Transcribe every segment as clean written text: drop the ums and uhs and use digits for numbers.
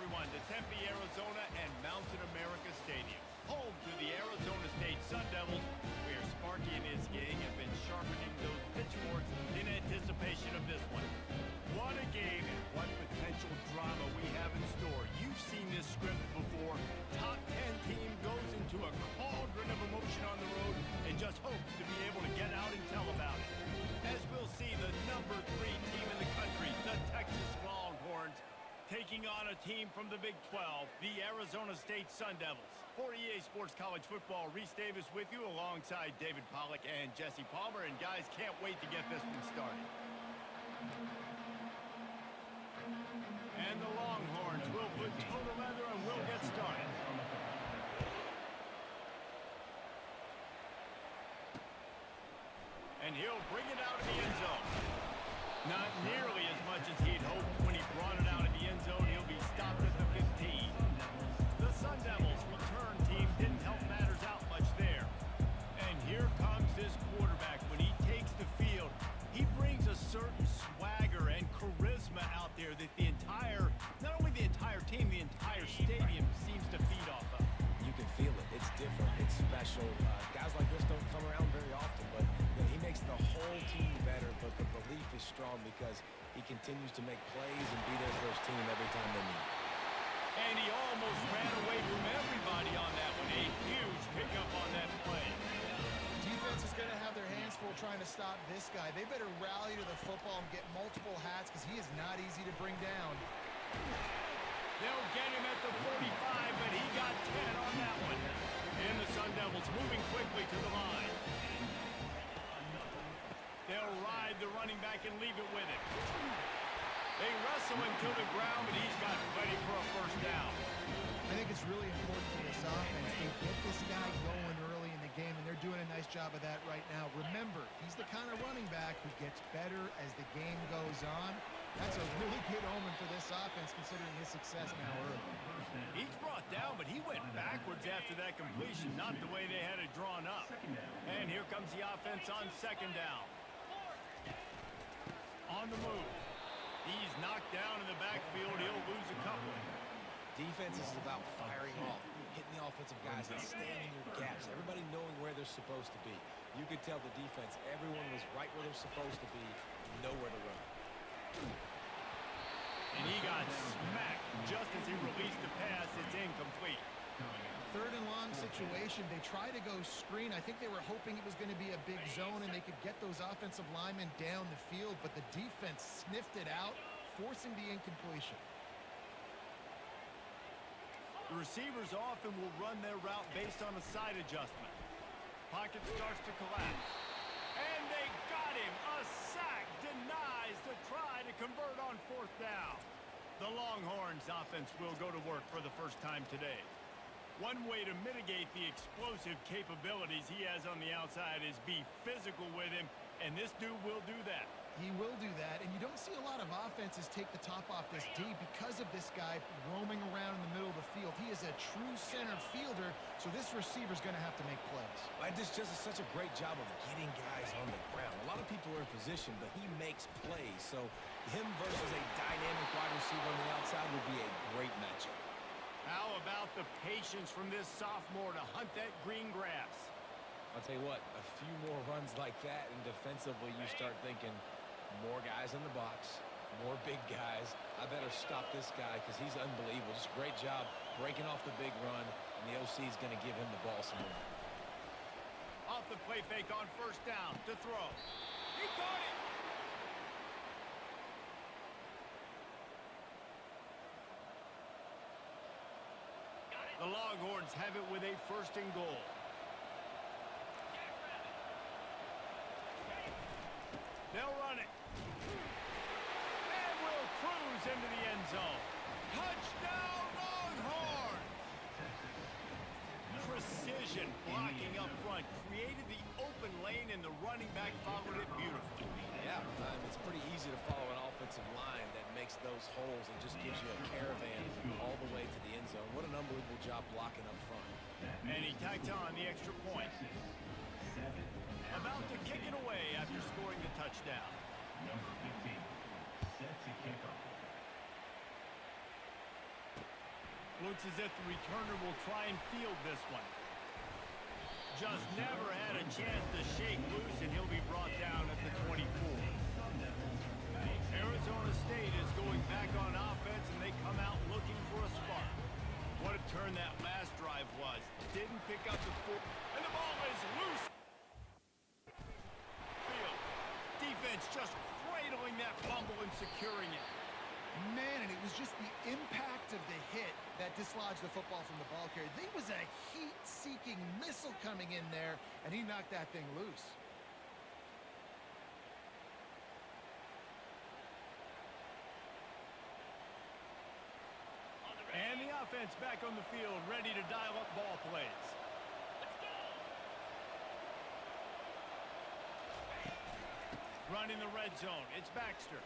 everyone, to Tempe, Arizona and Mountain America Stadium, home to the Arizona State Sun Devils, where Sparky and his gang have been sharpening those pitchforks in anticipation of this one. What a game and what potential drama we have in store. You've seen this script before. Top 10 team goes into a cauldron of emotion on the road and just hopes to be able to get out and tell about it. As we'll see, the number 3 team in the country, the Texas Longhorns, taking on a team from the Big 12, the Arizona State Sun Devils. For EA Sports College Football, Reese Davis with you alongside David Pollack and Jesse Palmer. And guys, can't wait to get this one started. And the Longhorns will put toe to leather and will get started. And he'll bring it out of the end zone. Not nearly as much as he'd hoped when he brought it out of the end zone. He'll be stopped at the 15. The Sun Devils return team didn't help matters out much there. And here comes this quarterback. When he takes the field, he brings a certain swagger and charisma out there that the entire, not only the entire team, the entire stadium seems to feed off of. You can feel it. It's different. It's special. Guys like this don't come around very often, but he makes the whole team better. But the belief is strong because he continues to make plays and be there for his team every time they need. And he almost ran away from everybody on that one. A huge pickup on that play. Defense is going to have their hands full trying to stop this guy. They better rally to the football and get multiple hats because he is not easy to bring down. They'll get him at the 45, but he got 10 on that one. And the Sun Devils moving quickly to the line. They'll ride the running back and leave it with him. They wrestle him to the ground, but he's got plenty for a first down. I think it's really important for this offense. They get this guy going early in the game, and they're doing a nice job of that right now. Remember, he's the kind of running back who gets better as the game goes on. That's a really good omen for this offense, considering his success now early. He's brought down, but he went backwards after that completion, not the way they had it drawn up. And here comes the offense on second down. On the move. He's knocked down in the backfield. He'll lose a couple. Defense is about firing off, hitting the offensive guys and staying in your gaps. Everybody knowing where they're supposed to be. You could tell the defense, everyone was right where they're supposed to be, nowhere to run. And he got smacked just as he released the pass. It's incomplete. Third and long situation. They try to go screen. I think they were hoping it was going to be a big zone and they could get those offensive linemen down the field, but the defense sniffed it out, forcing the incompletion. The receivers often will run their route based on a side adjustment. Pocket starts to collapse. And they got him. A sack denies the try to convert on fourth down. The Longhorns offense will go to work for the first time today. One way to mitigate the explosive capabilities he has on the outside is be physical with him, and this dude will do that. He will do that, and you don't see a lot of offenses take the top off this D because of this guy roaming around in the middle of the field. He is a true center fielder, so this receiver's going to have to make plays. And this just is such a great job of getting guys on the ground. A lot of people are in position, but he makes plays, so him versus a dynamic wide receiver on the outside would be a great matchup. How about the patience from this sophomore to hunt that green grass? I'll tell you what, a few more runs like that, and defensively you start thinking more guys in the box, more big guys. I better stop this guy because he's unbelievable. Just a great job breaking off the big run, and the OC is going to give him the ball some more. Off the play fake on first down to throw. He caught it. The Longhorns have it with a first and goal. They'll run it. And will cruise into the end zone. Touchdown, Longhorn! Precision blocking up front created the open lane, and the running back followed it beautifully. Yeah, it's pretty easy to follow an offensive line that makes those holes and just gives you a caravan all the way to the end zone. What an unbelievable job blocking up front. And he tacked on the extra point. About to kick it away after scoring the touchdown. Number 15, set to kick off. Looks as if the returner will try and field this one. Just never had a chance to shake loose, and he'll be brought down at the 24. Arizona State is going back on offense, and they come out looking for a spark. What a turn that last drive was. Didn't pick up the foot, and the ball is loose. Field. Defense just cradling that fumble and securing it. Man, and it was just the impact of the hit that dislodged the football from the ball carrier. There was a heat-seeking missile coming in there, and he knocked that thing loose. And the offense back on the field, ready to dial up ball plays. Running the red zone, it's Baxter.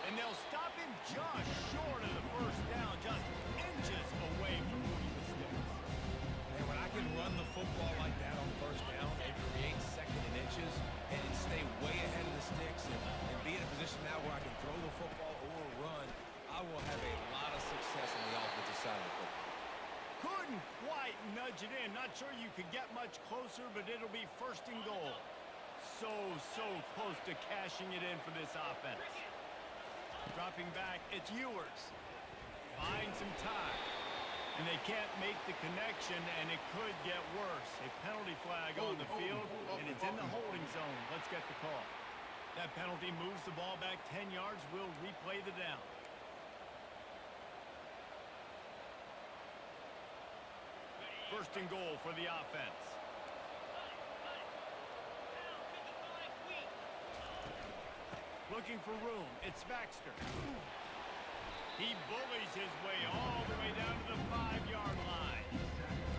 And they'll stop him just short of the first down, just inches away from moving the sticks. And when I can run the football like that on first down and create second and inches and stay way ahead of the sticks and be in a position now where I can throw the football or run, I will have a lot of success on the offensive side of the football. Couldn't quite nudge it in. Not sure you could get much closer, but it'll be first and goal. So close to cashing it in for this offense. Dropping back, it's Ewers. Buying some time. And they can't make the connection, and it could get worse. A penalty flag on the field, and it's in the holding zone. Let's get the call. That penalty moves the ball back 10 yards. We'll replay the down. First and goal for the offense. Looking for room. It's Baxter. He bullies his way all the way down to the 5-yard line.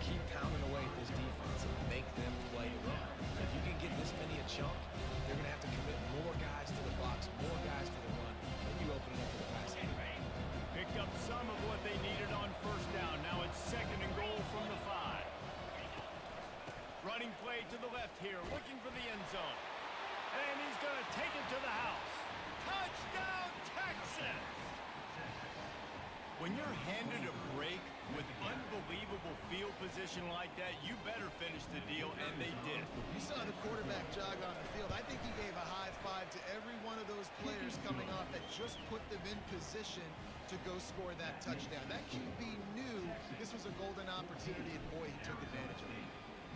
Keep pounding away at this defense and make them play around. If you can get this many a chunk, they're going to have to commit more guys to the box, more guys to the run, and you open it up for the passing. Picked up some of what they needed on first down. Now it's second and goal from the 5. Running play to the left here, looking for the end zone. And he's going to take it to the house. Touchdown, Texas! When you're handed a break with unbelievable field position like that, you better finish the deal, and they did. You saw the quarterback jog on the field. I think he gave a high five to every one of those players coming off that just put them in position to go score that touchdown. That QB knew this was a golden opportunity, and boy, he took advantage of it.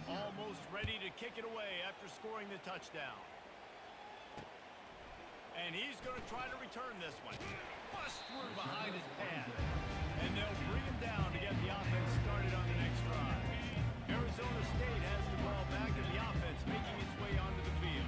Almost ready to kick it away after scoring the touchdown. And he's going to try to return this one. Bust through behind his pad. And they'll bring him down to get the offense started on the next drive. Arizona State has the ball back, and the offense making its way onto the field.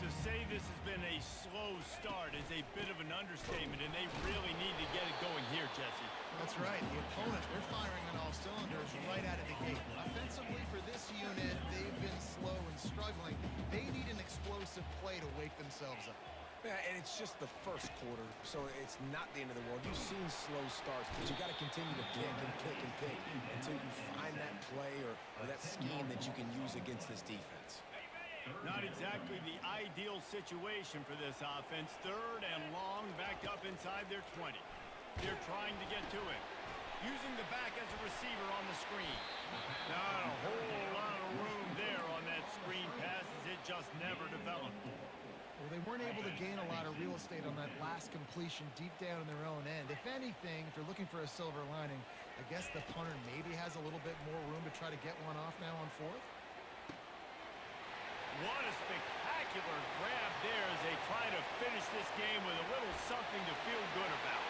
To say this has been a slow start is a bit of an understatement, and they really need to get it going here, Jesse. That's right. The opponent, they're firing on all cylinders right out of the gate. Offensively for this unit, they've been slow and struggling. They need an explosive play to wake themselves up. Yeah, and it's just the first quarter, so it's not the end of the world. You've seen slow starts, but you got to continue to pick and pick and pick until you find that play or that scheme that you can use against this defense. Not exactly the ideal situation for this offense. Third and long, back up inside their 20. They're trying to get to it. Using the back as a receiver on the screen. Not a whole lot of room there on that screen pass as it just never developed. Well, they weren't able to gain a lot of real estate on that last completion deep down in their own end. If anything, if you're looking for a silver lining, I guess the punter maybe has a little bit more room to try to get one off now on fourth. What a spectacular grab there as they try to finish this game with a little something to feel good about.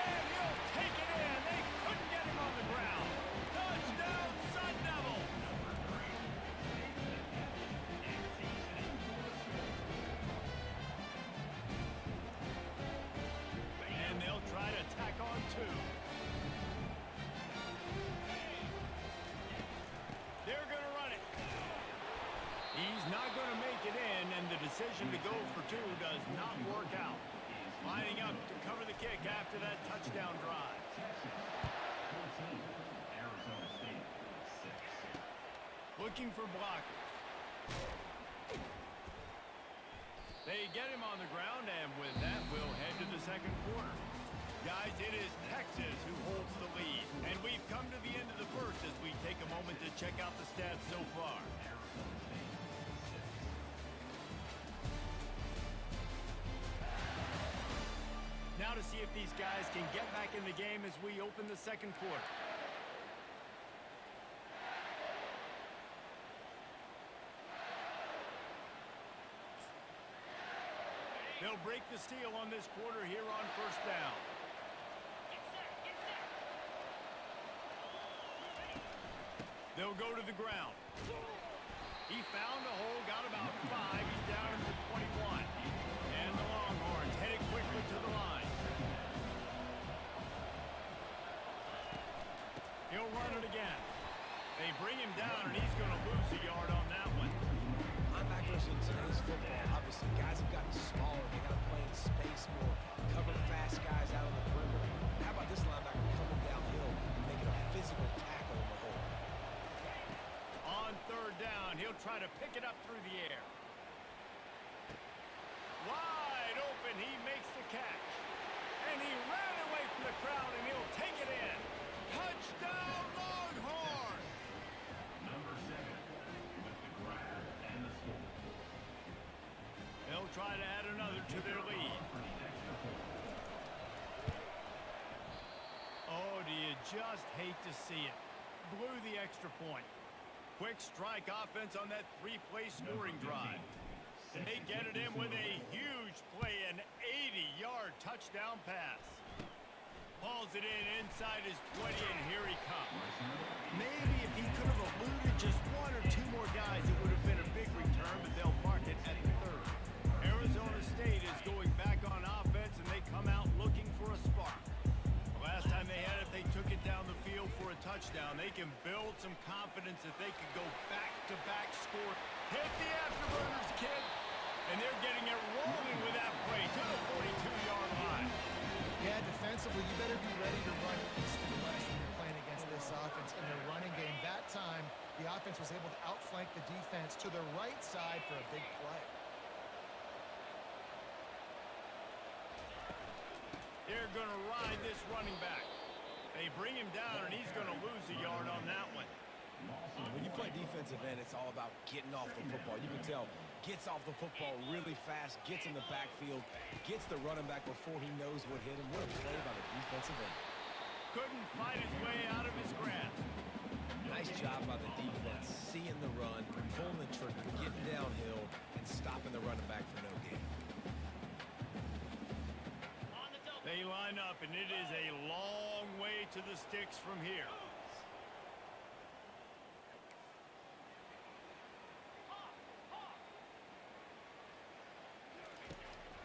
And he'll take it in. They couldn't get him on the ground. Touchdown, Sun Devils! And they'll try to tack on two. They're going to run it. He's not going to make it in, and the decision to go for two does not work out. Lining up to cover the kick after that touchdown drive. Looking for blockers. They get him on the ground, and with that, we'll head to the second quarter. Guys, it is Texas who holds the lead. And we've come to the end of the first as we take a moment to check out the stats so far. Now to see if these guys can get back in the game as we open the second quarter. They'll break the steal on this quarter here on first down. They'll go to the ground. He found a hole, got about 5. He's down at the 21. And the Longhorns headed quickly to the line. He'll run it again. They bring him down, and he's going to lose a yard on that one. Linebackers in today's football, obviously, guys have gotten smaller. They got to play in space more, cover fast guys out on the perimeter. How about this linebacker coming downhill and making a physical tackle in the hole? On third down, he'll try to pick it up through the air. Wide open, he makes the catch. And he ran away from the crowd, and he'll take it in. Touchdown, Longhorns! Number 7 with the grab and the score. They'll try to add another to their lead. Oh, do you just hate to see it? Blew the extra point. Quick strike offense on that 3-play scoring drive. They get it in with a huge play, an 80-yard touchdown pass. Hauls it in inside his 20, and here he comes. Maybe if he could have eluded just 1 or 2 more guys, it would have been a big return, but they'll mark it at the 3rd. Arizona State is going back on offense, and they come out looking for a spark. The last time they had it, they took it down the field for a touchdown. They can build some confidence that they could go back-to-back score. Hit the afterburners, kid! And they're getting it rolling with that play to the 42-yard line. Yeah, defensively, you better be ready to run east and west when you're playing against this offense in their running game. That time, the offense was able to outflank the defense to the right side for a big play. They're going to ride this running back. They bring him down, and he's going to lose a yard on that one. When you play defensive end, it's all about getting off the football. You can tell, gets off the football really fast, gets in the backfield, gets the running back before he knows what hit him. What a play by the defensive end. Couldn't fight his way out of his grasp. Nice job by the defense, seeing the run, pulling the trigger, getting downhill, and stopping the running back for no gain. They line up, and it is a long way to the sticks from here.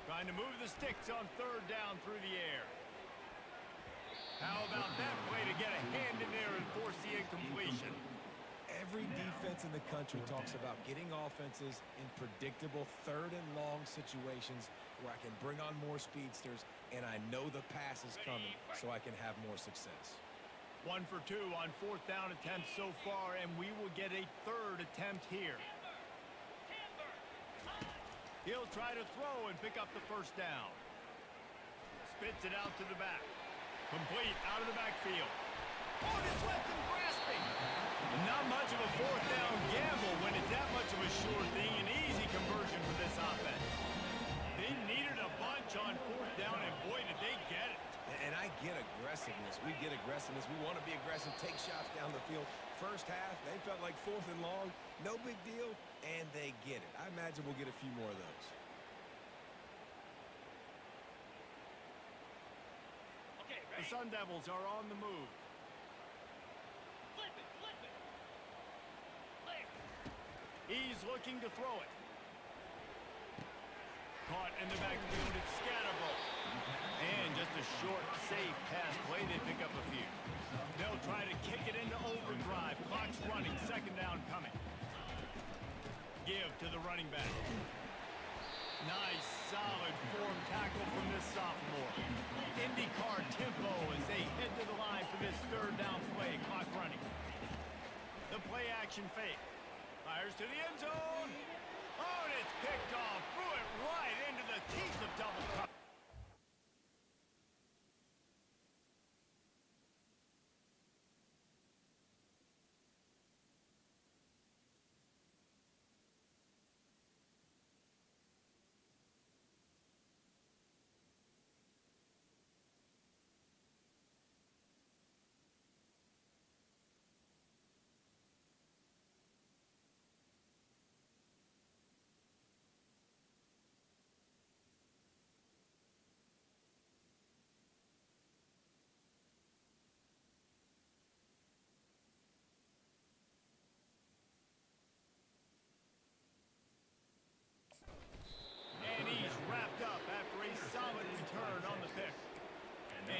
Trying to move the sticks on 3rd down through the air. How about that play to get a hand in there and force the incompletion? Every defense in the country talks about getting offenses in predictable 3rd and long situations where I can bring on more speedsters and I know the pass is coming so I can have more success. 1 for 2 on 4th down attempts so far, and we will get a 3rd attempt here. He'll try to throw and pick up the 1st down. Spits it out to the back. Complete out of the backfield. Oh, it's left him grasping. Not much of a 4th down gamble when it's that much of a sure thing. An easy conversion for this offense. They needed a bunch on 4th down, and boy, did they get it. And I get aggressiveness. We get aggressiveness. We want to be aggressive, take shots down the field. First half, they felt like 4th and long. No big deal, and they get it. I imagine we'll get a few more of those. The Sun Devils are on the move. Flip it. He's looking to throw it. Caught in the backfield, it's Scatterbo. And just a short, safe pass play, they pick up a few. They'll try to kick it into overdrive. Clock's running, 2nd down coming. Give to the running back. Nice, solid form tackle from this sophomore. IndyCar tempo as they head to the line for this 3rd down play. Clock running. The play action fake. Fires to the end zone. Oh, and it's picked off. Threw it right into the teeth of double coverage.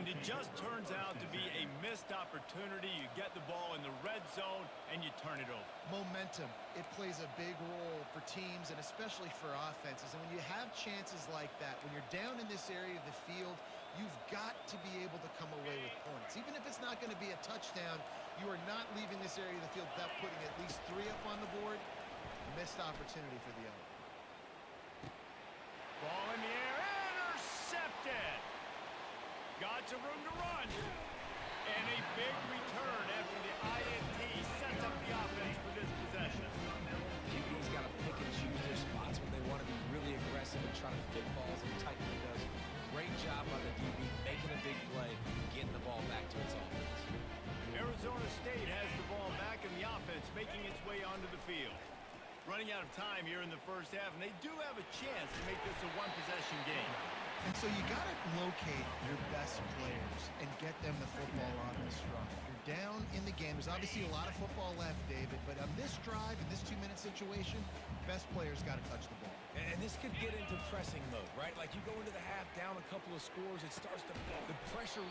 And it just turns out to be a missed opportunity. You get the ball in the red zone, and you turn it over. Momentum. It plays a big role for teams and especially for offenses. And when you have chances like that, when you're down in this area of the field, you've got to be able to come away with points. Even if it's not going to be a touchdown, you are not leaving this area of the field without putting at least 3 up on the board. Missed opportunity for the other. Ball in the air, intercepted. Got some room to run. And a big return after the INT sets up the offense for this possession. QB's got to pick and choose their spots when they want to be really aggressive and try to fit balls in tight windows. Great job by the DB making a big play, getting the ball back to its offense. Arizona State has the ball back in the offense, making its way onto the field. Running out of time here in the first half, and they do have a chance to make this a one-possession game. And so you got to locate your best players and get them the football on this run. You're down in the game. There's obviously a lot of football left, David, but on this drive, in this 2-minute situation, best players got to touch the ball. And this could get into pressing mode, right? Like you go into the half down a couple of scores, it starts to the pressure.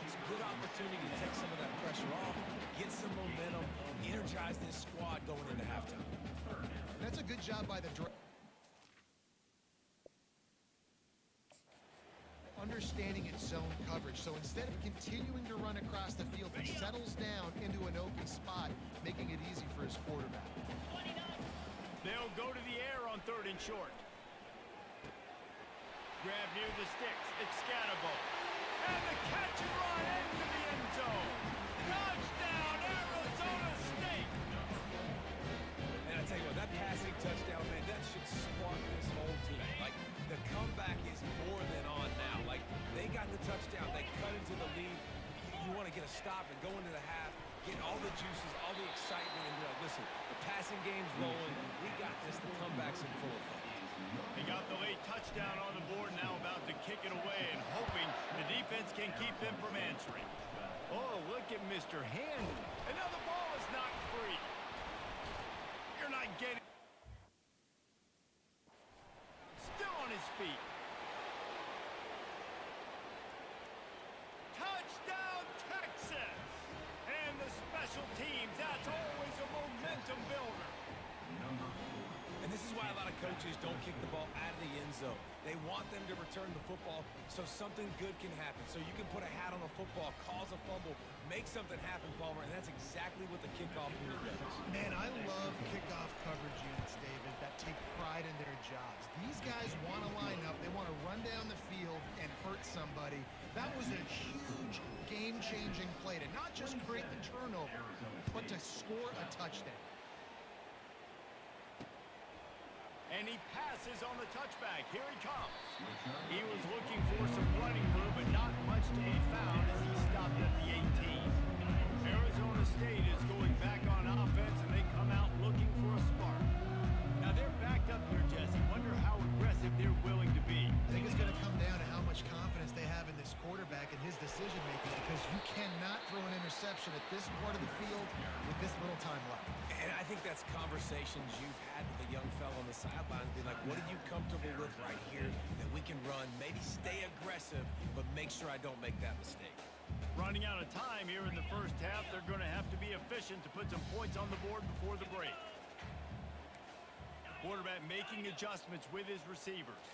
It's a good opportunity to take some of that pressure off, get some momentum, energize this squad going into halftime. That's a good job by the understanding its zone coverage. So instead of continuing to run across the field, he settles down into an open spot, making it easy for his quarterback. They'll go to the air on 3rd and short. Grab near the sticks. It's Scatterbo. And the catch and run into the end zone. Touchdown, Arizona State. And I tell you what, that passing touchdown, man, that should spark this whole team. Like, the comeback is more than on now. Like, they got the touchdown. They cut into the lead. You want to get a stop and go into the half, get all the juices, all the excitement, and be like, listen, the passing game's rolling. We got this. The comeback's in full effect. He got the late touchdown on the board, now about to kick it away and hoping the defense can keep them from answering. Oh, look at Mr. Hand. And now the ball is not free. You're not getting... Still on his feet. Touchdown, Texas! And the special teams, that's always a momentum builder. And this is why a lot of coaches don't kick the ball out of the end zone. They want them to return the football so something good can happen. So you can put a hat on a football, cause a fumble, make something happen, Palmer, and that's exactly what the kickoff unit does. Man, I love kickoff coverage units, David, that take pride in their jobs. These guys want to line up. They want to run down the field and hurt somebody. That was a huge game-changing play to not just create the turnover, but to score a touchdown. And he passes on the touchback. Here he comes. He was looking for some running room, but not much to be found as he stopped at the 18. Arizona State is going back on offense, and they come out looking for a spark. Now they're backed up here, Jesse. Wonder how aggressive they're willing to be. I think it's going to come down to how much confidence they have in this quarterback and his decision-making, because you cannot throw an interception at this part of the field with this little time left. And I think that's conversations you've had with a young fellow on the sideline. Be like, what are you comfortable with right here that we can run? Maybe stay aggressive, but make sure I don't make that mistake. Running out of time here in the first half, they're going to have to be efficient to put some points on the board before the break. quarterback making adjustments with his receivers.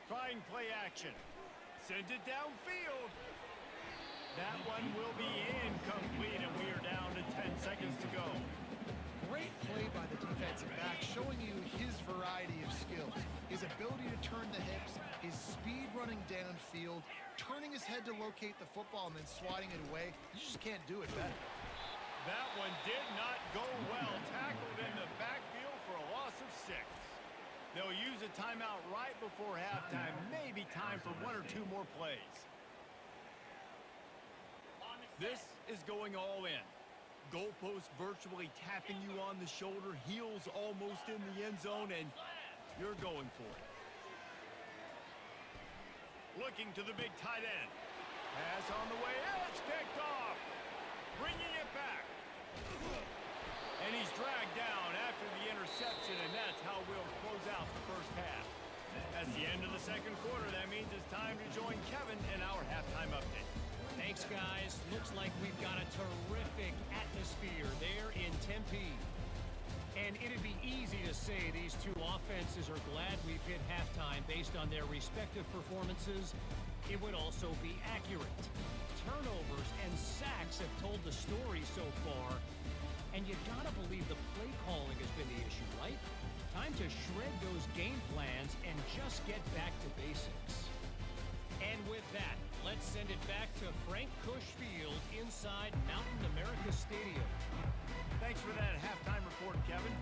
Trying play action. Sends it downfield. That one will be incomplete, and we are down to 10 seconds to go. Great play by the defensive back, showing you his variety of skills. His ability to turn the hips, his speed running downfield, turning his head to locate the football and then swatting it away. You just can't do it better. That one did not go well. Tackled in the backfield for a loss of 6. They'll use a timeout right before halftime. Maybe time for 1 or 2 more plays. This is going all in. Goalpost virtually tapping you on the shoulder. Heels almost in the end zone, and you're going for it. Looking to the big tight end. Pass on the way. It's picked off. Bringing it back. And he's dragged down after the interception, and that's how we'll close out the first half. That's the end of the second quarter. That means it's time to join Kevin in our halftime update. Thanks, guys. Looks like we've got a terrific atmosphere there in Tempe. And it'd be easy to say these two offenses are glad we've hit halftime based on their respective performances. It would also be accurate. Turnovers and sacks have told the story so far. And you gotta believe the play calling has been the issue, right? Time to shred those game plans and just get back to basics. And with that, let's send it back to Frank Cush Field inside Mountain America Stadium. Thanks for that halftime report, Kevin.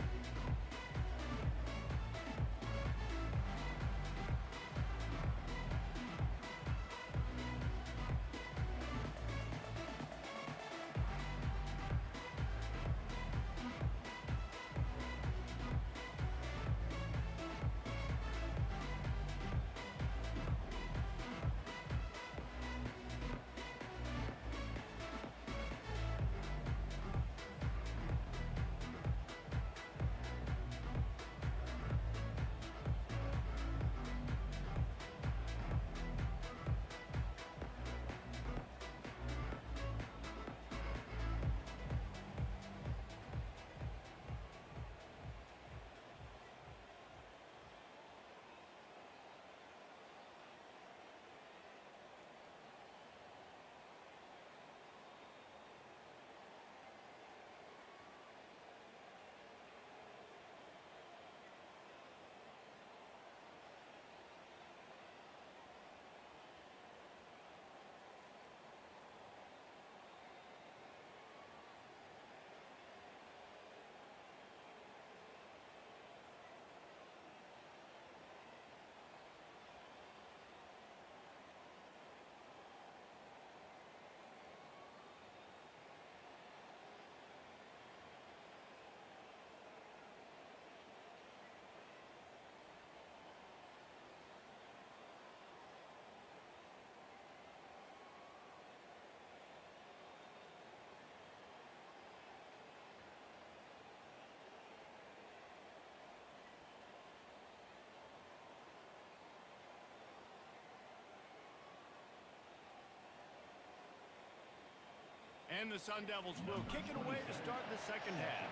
And the Sun Devils will kick it away to start the second half.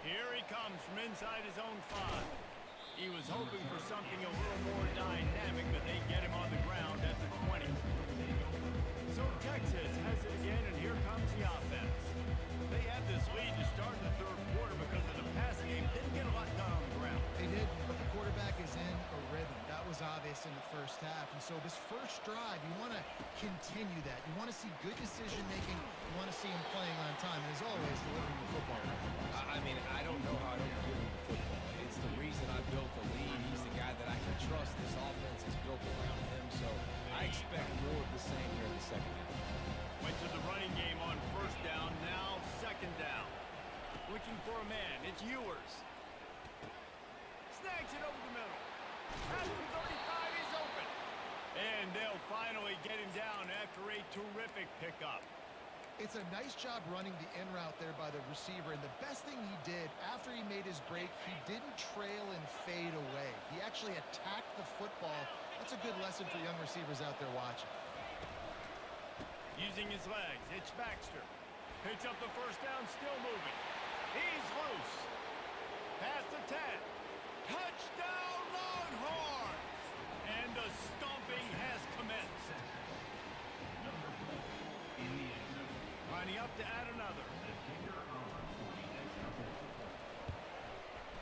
Here he comes from inside his own 5. He was hoping for something a little more dynamic, but they get him on the ground at the 20. So Texas has it again, and here comes the offense. They had this lead to start the third quarter because of the passing game. Didn't get a lot done on the ground. They did, but the quarterback is in a rhythm. That was obvious in the first half. And so this first drive, you want to continue that. You want to see good decision-making. You want to see him playing on time. And as always, delivering the football. I mean, I don't know how I don't give him the football. It's the reason I built the lead. He's the guy that I can trust. This offense is built around him. So I expect more of the same here in the second half. Went to the running game on first down, now second down. Looking for a man, it's Ewers. Snags it over the middle. At the 35, he's open. And they'll finally get him down after a terrific pickup. It's a nice job running the in route there by the receiver. And the best thing he did after he made his break, he didn't trail and fade away. He actually attacked the football. That's a good lesson for young receivers out there watching. Using his legs, it's Baxter. Picks up the first down, still moving. He's loose. Past the 10. Touchdown, Longhorns! And the stomping has commenced. Lining up to add another.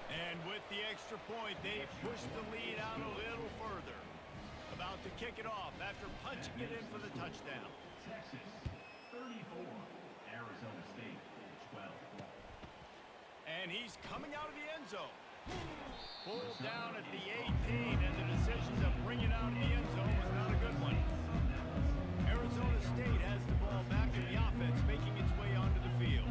And with the extra point, they push the lead out a little further. About to kick it off after punching it in for the touchdown. Texas, 34. Arizona State, 12. And he's coming out of the end zone. Pulled down at the 18, and the decision to bring it out of the end zone was not a good one. Arizona State has the ball back in the offense, making its way onto the field.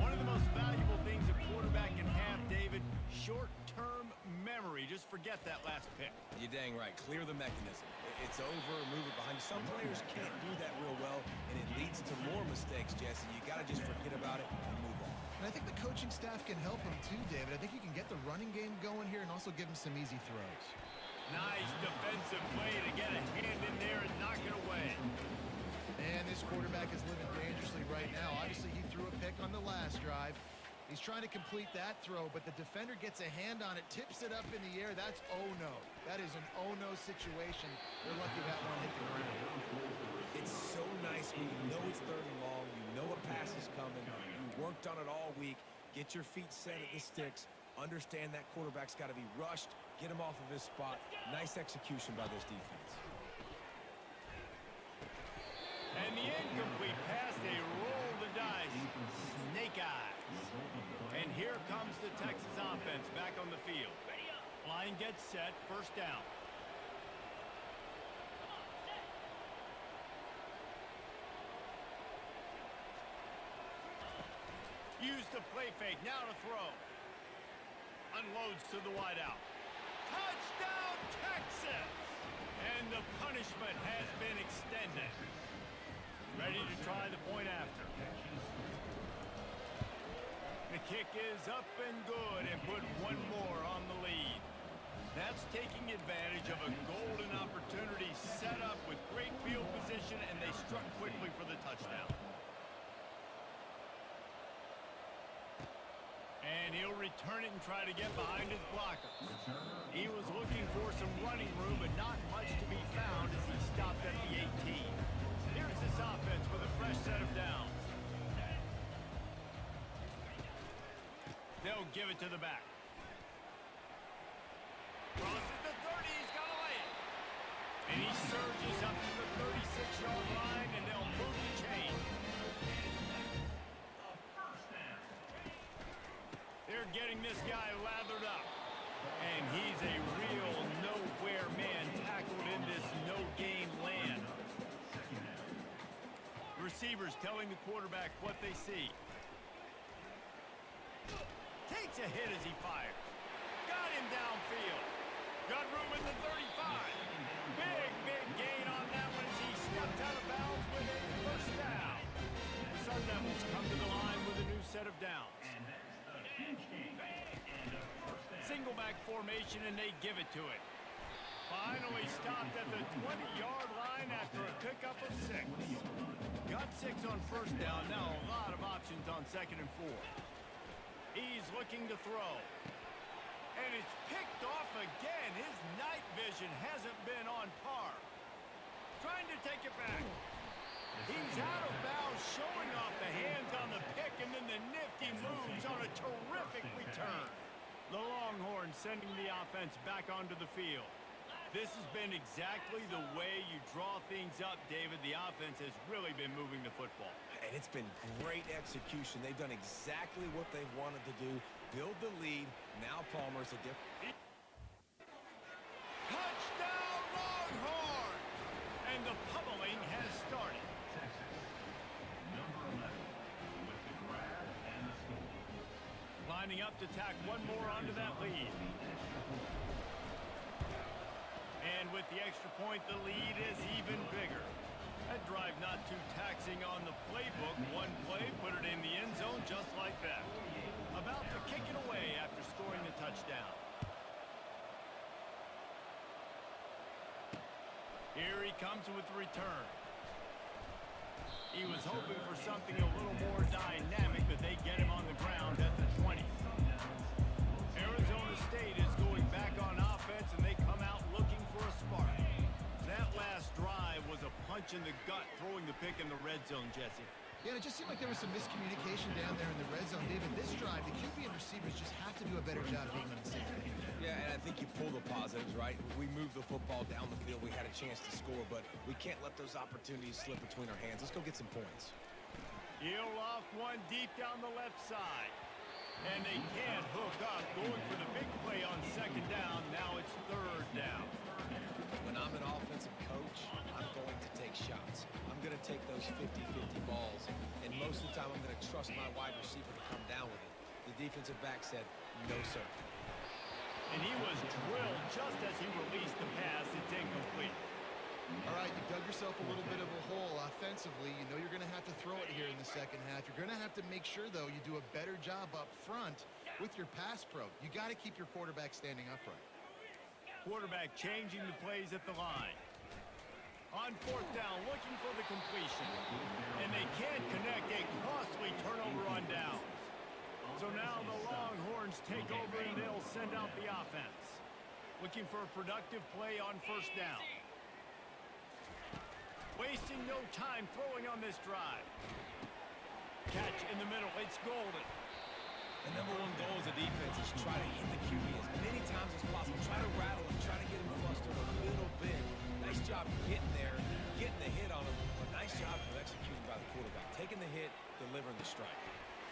One of the most valuable things a quarterback can have, David, short-term memory. Just forget that last pick. You're dang right. Clear the mechanism. It's over, move it behind you. Some players can't do that real well, and it leads to more mistakes, Jesse. You got to just forget about it and move on. And I think the coaching staff can help him too, David. I think you can get the running game going here and also give him some easy throws. Nice defensive play to get a hand in there and knock it away. And this quarterback is living dangerously right now. Obviously, he threw a pick on the last drive. He's trying to complete that throw, but the defender gets a hand on it, tips it up in the air. That's oh-no. That is an oh-no situation. They're lucky that one hit the ground. It's so nice when you know it's 3rd and long, you know a pass is coming, you worked on it all week, get your feet set at the sticks, understand that quarterback's got to be rushed, get him off of his spot. Nice execution by this defense. And the incomplete pass, they roll the dice. Snake eyes. And here comes the Texas offense back on the field. Line gets set, first down. Use the play fake, now to throw. Unloads to the wideout. Touchdown, Texas! And the punishment has been extended. Ready to try the point after. The kick is up and good and put one more on the lead. That's taking advantage of a golden opportunity set up with great field position, and they struck quickly for the touchdown. And he'll return it and try to get behind his blockers. He was looking for some running room, but not much to be found as he stopped at the 18. Here's this offense with a fresh set of downs. They'll give it to the back. Crosses the 30, he's got to lay it. And he surges up to the 36-yard line, and they'll move the chain. They're getting this guy lathered up. And he's a real nowhere man tackled in this no-gain land. The receivers telling the quarterback what they see. Takes a hit as he fires. Got him downfield. Got room at the 35. Big gain on that one as he stepped out of bounds with a first down. The Sun Devils come to the line with a new set of downs. Single back formation, and they give it to it. Finally stopped at the 20-yard line after a pickup of 6. Got 6 on first down. Now a lot of options on 2nd and 4. He's looking to throw. And it's picked off again. His night vision hasn't been on par. Trying to take it back. He's out of bounds, showing off the hands on the pick, and then the nifty moves on a terrific return. The Longhorns sending the offense back onto the field. This has been exactly the way you draw things up, David. The offense has really been moving the football. And it's been great execution. They've done exactly what they wanted to do. Build the lead. Now Palmer's a different. Touchdown, Longhorns! And the pummeling has started. Texas, number 11, with the grab and the score. Lining up to tack one more onto that lead. And with the extra point, the lead is even bigger. That drive not too taxing on the playbook. One play, put it in the end zone just like that. About to kick it away after scoring the touchdown. Here he comes with the return. He was hoping for something a little more dynamic, but they get him on the ground at the 20. Arizona State is going back on offense, and they come out looking for a spark. That last drive was a punch in the gut, throwing the pick in the red zone, Jesse. Yeah, it just seemed like there was some miscommunication down there in the red zone. David, this drive, the QB and receivers just have to do a better job being on the same page. Yeah, and I think you pull the positives, right? We moved the football down the field. We had a chance to score, but we can't let those opportunities slip between our hands. Let's go get some points. He'll off one deep down the left side. And they can't hook up, going for the big play on second down. Now it's third down. When I'm an offensive coach, I'm going to take shots. I'm going to take those 50-50 balls, and most of the time I'm going to trust my wide receiver to come down with it. The defensive back said, no, sir. And he was drilled just as he released the pass. It's incomplete. All right, you've dug yourself a little bit of a hole offensively. You know you're going to have to throw it here in the second half. You're going to have to make sure, though, you do a better job up front with your pass pro. You got to keep your quarterback standing upright. Quarterback changing the plays at the line. On fourth down, looking for the completion. And they can't connect, a costly turnover on downs. So now the Longhorns take over and they'll send out the offense. Looking for a productive play on first down. Wasting no time throwing on this drive. Catch in the middle, it's golden. The number one goal as a defense is try to hit the QB as many times as possible. Try to rattle him, try to get him flustered a little bit. Nice job getting there, getting the hit on him, but nice job of executing by the quarterback. Taking the hit, delivering the strike.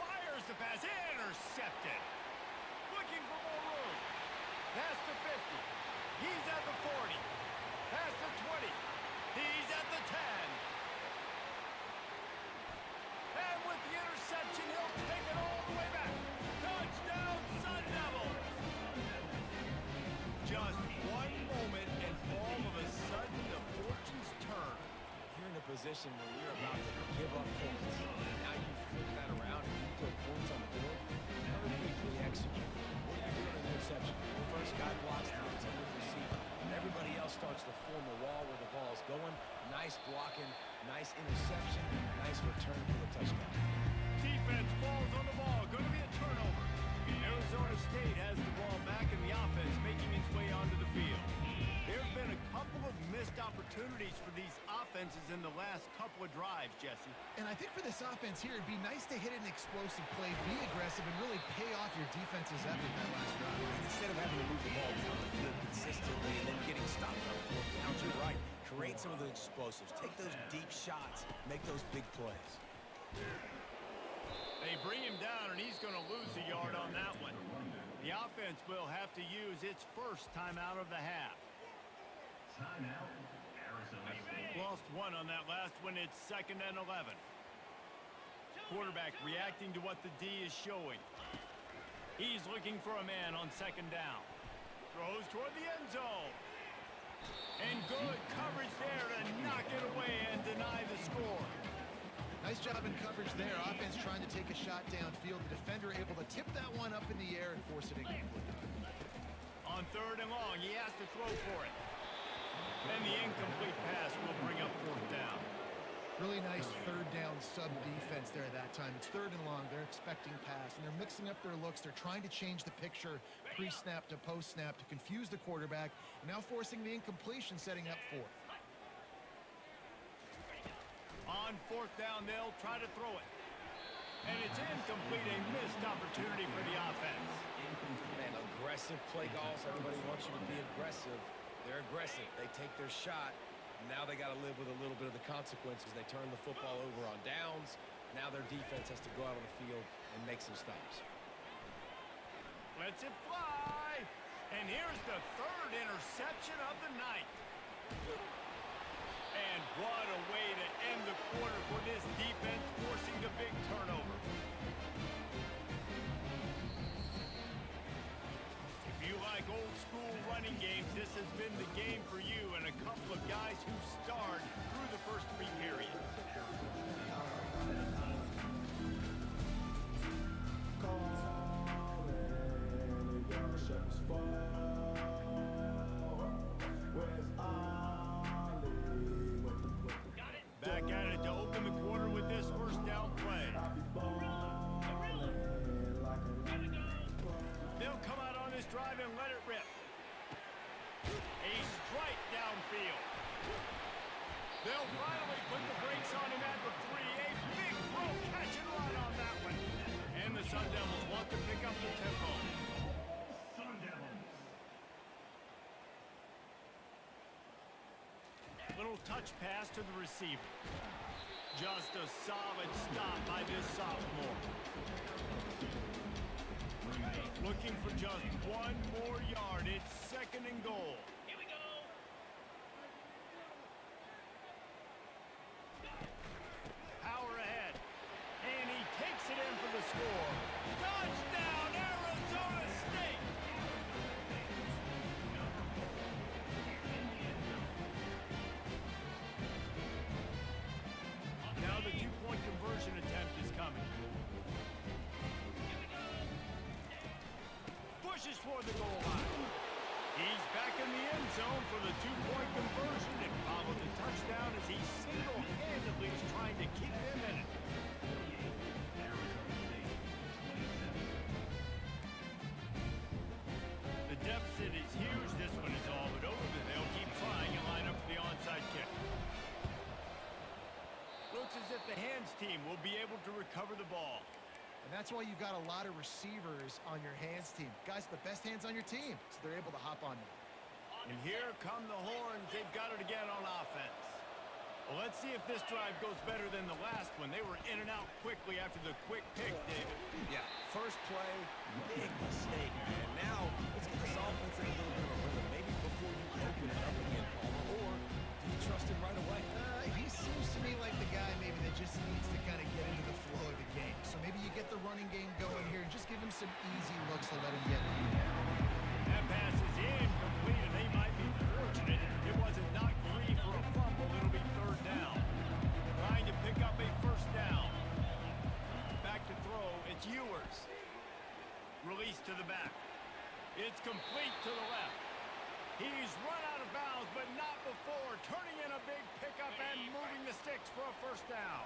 Fires the pass, intercepted. Looking for more room. Past the 50. He's at the 40. Past the 20. He's at the 10. And with the interception, he'll take it all the way back. Touchdown, Sun Devils! Just one moment, and all of a sudden, the fortunes turn. You're in a position where you're about to give up points. Now you flip that around and you put points on the board. Perfectly executed. What do you do in an interception? The first guy blocks the intended receiver. Everybody else starts to form a wall where the ball's going. Nice blocking, nice interception, nice return for the touchdown. Defense falls on the ball. Going to be a turnover. Arizona State has the ball back in the offense, making its way onto the field. There have been a couple of missed opportunities for these offenses in the last couple of drives, Jesse. And I think for this offense here, it'd be nice to hit an explosive play, be aggressive, and really pay off your defense's effort that last drive. And instead of having to move the ball down the field consistently and then getting stopped on fourth downs, you're right. Create some of the explosives. Take those deep shots. Make those big plays. They bring him down, and he's going to lose a yard on that one. The offense will have to use its first timeout of the half. Timeout, Arizona State. Lost one on that last one. It's 2nd and 11. Quarterback reacting to what the D is showing. He's looking for a man on second down. Throws toward the end zone. And good coverage there to knock it away and deny the score. Nice job in coverage there. Offense trying to take a shot downfield. The defender able to tip that one up in the air and force it incomplete. On 3rd and long, he has to throw for it. And the incomplete pass will bring up 4th down. Really nice 3rd down sub defense there that time. It's 3rd and long. They're expecting pass, and they're mixing up their looks. They're trying to change the picture pre-snap to post-snap to confuse the quarterback. Now forcing the incompletion, setting up 4th. On 4th down, they'll try to throw it. And it's incomplete, a missed opportunity for the offense. Man, aggressive play calls. Everybody wants you to be aggressive. They're aggressive. They take their shot. Now they got to live with a little bit of the consequences. They turn the football over on downs. Now their defense has to go out on the field and make some stops. Lets it fly. And here's the 3rd interception of the night. And what a way to end the quarter for this defense, forcing the big turnover. If you like old school running games, this has been the game for you and a couple of guys who starred through the first 3 periods. Back at it to open the quarter with drive and let it rip. A strike downfield. They'll finally put the brakes on him at the 3. A big throw, catch and run on that one. And the Sun Devils want to pick up the tempo. Sun Devils. Little touch pass to the receiver. Just a solid stop by this sophomore. Looking for just one more yard. It's 2nd and goal. Here we go. Power ahead. And he takes it in for the score. Touchdown, Arizona State. Now the 2-point conversion attempt is coming. Pushes for the goal line. He's back in the end zone for the 2-point conversion and followed the touchdown as he single-handedly is trying to keep them in it. The deficit is huge. This one is all but over, but they'll keep trying and line up for the onside kick. Looks as if the hands team will be able to recover the ball. And that's why you've got a lot of receivers on your hands team. Guys, the best hands on your team, so they're able to hop on them. And here come the horns. They've got it again on offense. Well, let's see if this drive goes better than the last one. They were in and out quickly after the quick pick, David. Yeah, first play, big mistake. And now, let's get this offense in a little bit of a rhythm. Maybe before you open it up again, Palmer, or do you trust him right away? He seems to me like the guy maybe that just needs to kind of get into the flow of the game. So maybe you get the running game going here and just give him some easy looks to let him get in. That pass is incomplete, and they might be fortunate. It wasn't knocked free for a fumble. It'll be 3rd down. Trying to pick up a 1st down. Back to throw. It's Ewers. Release to the back. It's complete to the left. He's run out of bounds, but not before. Turning in a big pickup and moving the sticks for a 1st down.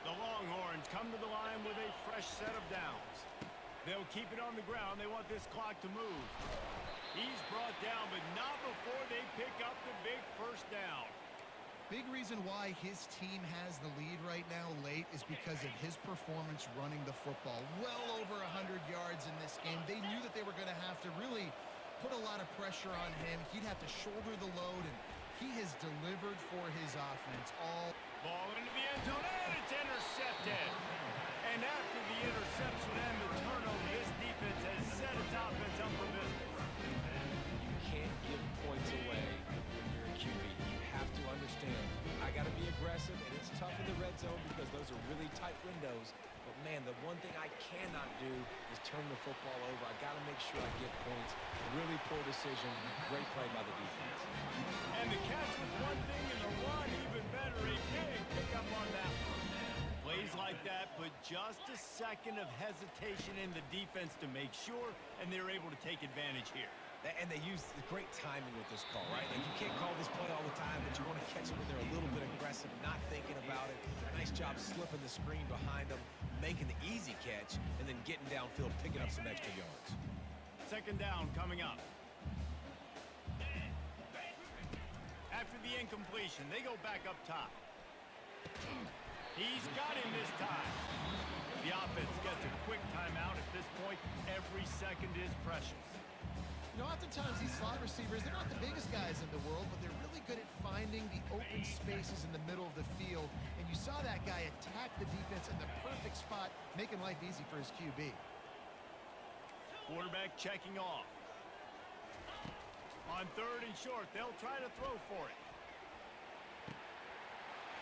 The Longhorns come to the line with a fresh set of downs. They'll keep it on the ground. They want this clock to move. He's brought down, but not before they pick up the big 1st down. Big reason why his team has the lead right now late is because of his performance running the football. Well over 100 yards in this game. They knew that they were going to have to really put a lot of pressure on him. He'd have to shoulder the load, and he has delivered for his offense all. Ball into the end zone, and it's intercepted. And after the interception and the turnover, this defense has set its offense up for business. You can't give points away when you're a QB. You have to understand, I got to be aggressive, and it's tough in the red zone because those are really tight windows. But, man, the one thing I cannot do is turn the football over. I got to make sure I get points. Really poor decision. Great play by the defense. And the catch was one thing, and the run even better. A big pickup on that one. Plays like that, but just a second of hesitation in the defense to make sure, and they're able to take advantage here. And they use the great timing with this call, right? Like, you can't call this play all the time, but you want to catch it when they're a little bit aggressive, not thinking about it. Nice job slipping the screen behind them, making the easy catch, and then getting downfield, picking up some extra yards. 2nd down coming up. After the incompletion, they go back up top. He's got him this time. The offense gets a quick timeout. At this point, every second is precious. You know, oftentimes these slot receivers, they're not the biggest guys in the world, but they're really good at finding the open spaces in the middle of the field. And you saw that guy attack the defense in the perfect spot, making life easy for his QB. Quarterback checking off. On 3rd and short, they'll try to throw for it.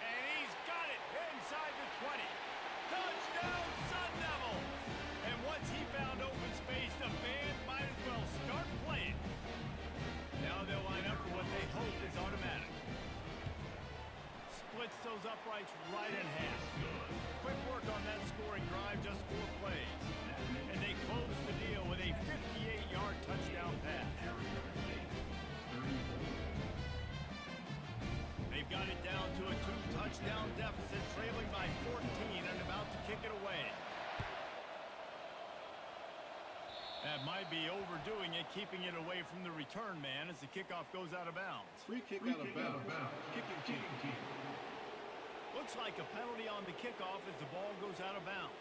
And he's got it inside the 20. Touchdown, Sun Devils! And once he found open space, the band might as well start playing. Now they'll line up for what they hope is automatic. Splits those uprights right in half. Quick work on that scoring drive, just 4 plays. And they close the deal with a 58-yard touchdown pass. They've got it down to a 2-touchdown deficit, trailing by 14 might be overdoing it, keeping it away from the return man as the kickoff goes out of bounds. Free kick out of bounds. Kicking team. Looks like a penalty on the kickoff as the ball goes out of bounds.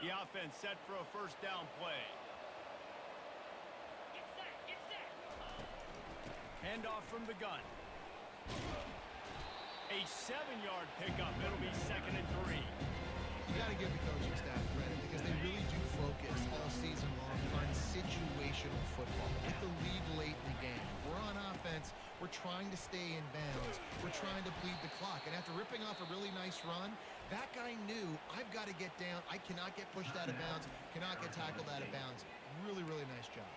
The offense set for a first down play. Handoff from the gun. A 7-yard pickup. It'll be 2nd and 3. You got to give the coaching staff credit because they really do focus all season long on situational football. Get the lead late in the game. If we're on offense, we're trying to stay in bounds. We're trying to bleed the clock. And after ripping off a really nice run, that guy knew, I've got to get down. I cannot get pushed out of bounds, cannot get tackled out of bounds. Really, really nice job.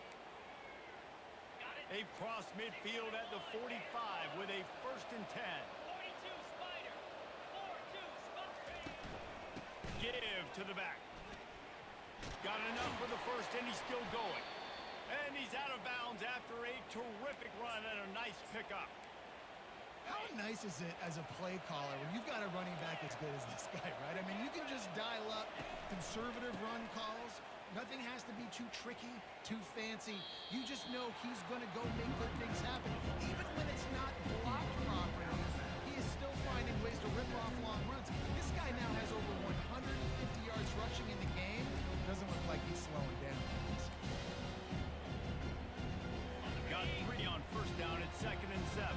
A cross midfield at the 45 with a 1st and 10. Give to the back. Got enough for the first, and he's still going. And he's out of bounds after a terrific run and a nice pickup. How nice is it as a play caller when you've got a running back as good as this guy, right? I mean, you can just dial up conservative run calls. Nothing has to be too tricky, too fancy. You just know he's going to go make good things happen. Even when it's not blocked properly, he is still finding ways to rip off long runs. This guy now has over 150 yards rushing in the game. Doesn't look like he's slowing down. Got 3 on first down at 2nd and 7.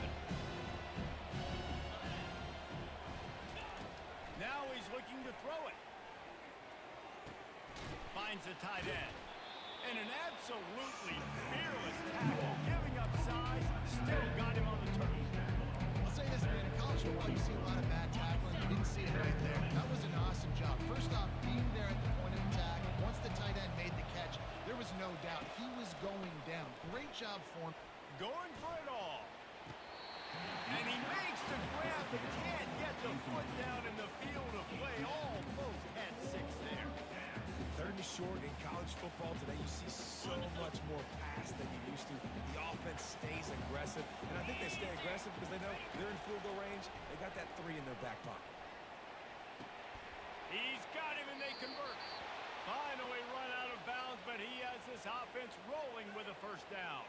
Now he's looking to throw it. Finds the tight end. And an absolutely fearless tackle, giving up size, still got him on the turf. I'll say this, man, in college football, you see a lot of bad tackling. You didn't see it right there. That was an awesome job. First off, being there at the point of attack, once the tight end made the catch, there was no doubt he was going down. Great job for him. Going for it all. And he makes the grab, but can't get the foot down in the field of play. Almost had 6 there. 3rd and short in college football today. You see so much more pass than you used to. The offense stays aggressive, and I think they stay aggressive because they know they're in field goal range. They got that 3 in their back pocket. He's got him, and they convert. Finally run out of bounds, but he has this offense rolling with a first down.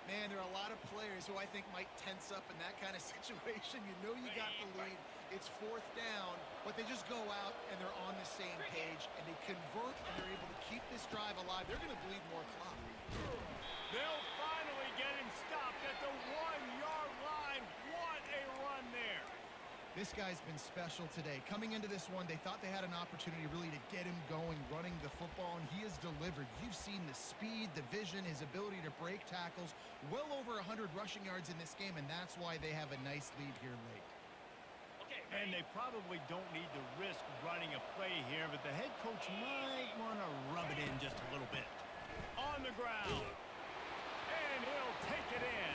Man, there are a lot of players who I think might tense up in that kind of situation. You know you got the lead. It's 4th down, but they just go out and they're on the same page, and they convert, and they're able to keep this drive alive. They're going to bleed more clock. They'll finally get him stopped at the 1-yard line. What a run there. This guy's been special today. Coming into this one, they thought they had an opportunity really to get him going, running the football, and he has delivered. You've seen the speed, the vision, his ability to break tackles. Well over 100 rushing yards in this game, and that's why they have a nice lead here late. And they probably don't need to risk running a play here, but the head coach might want to rub it in just a little bit. On the ground. And he'll take it in.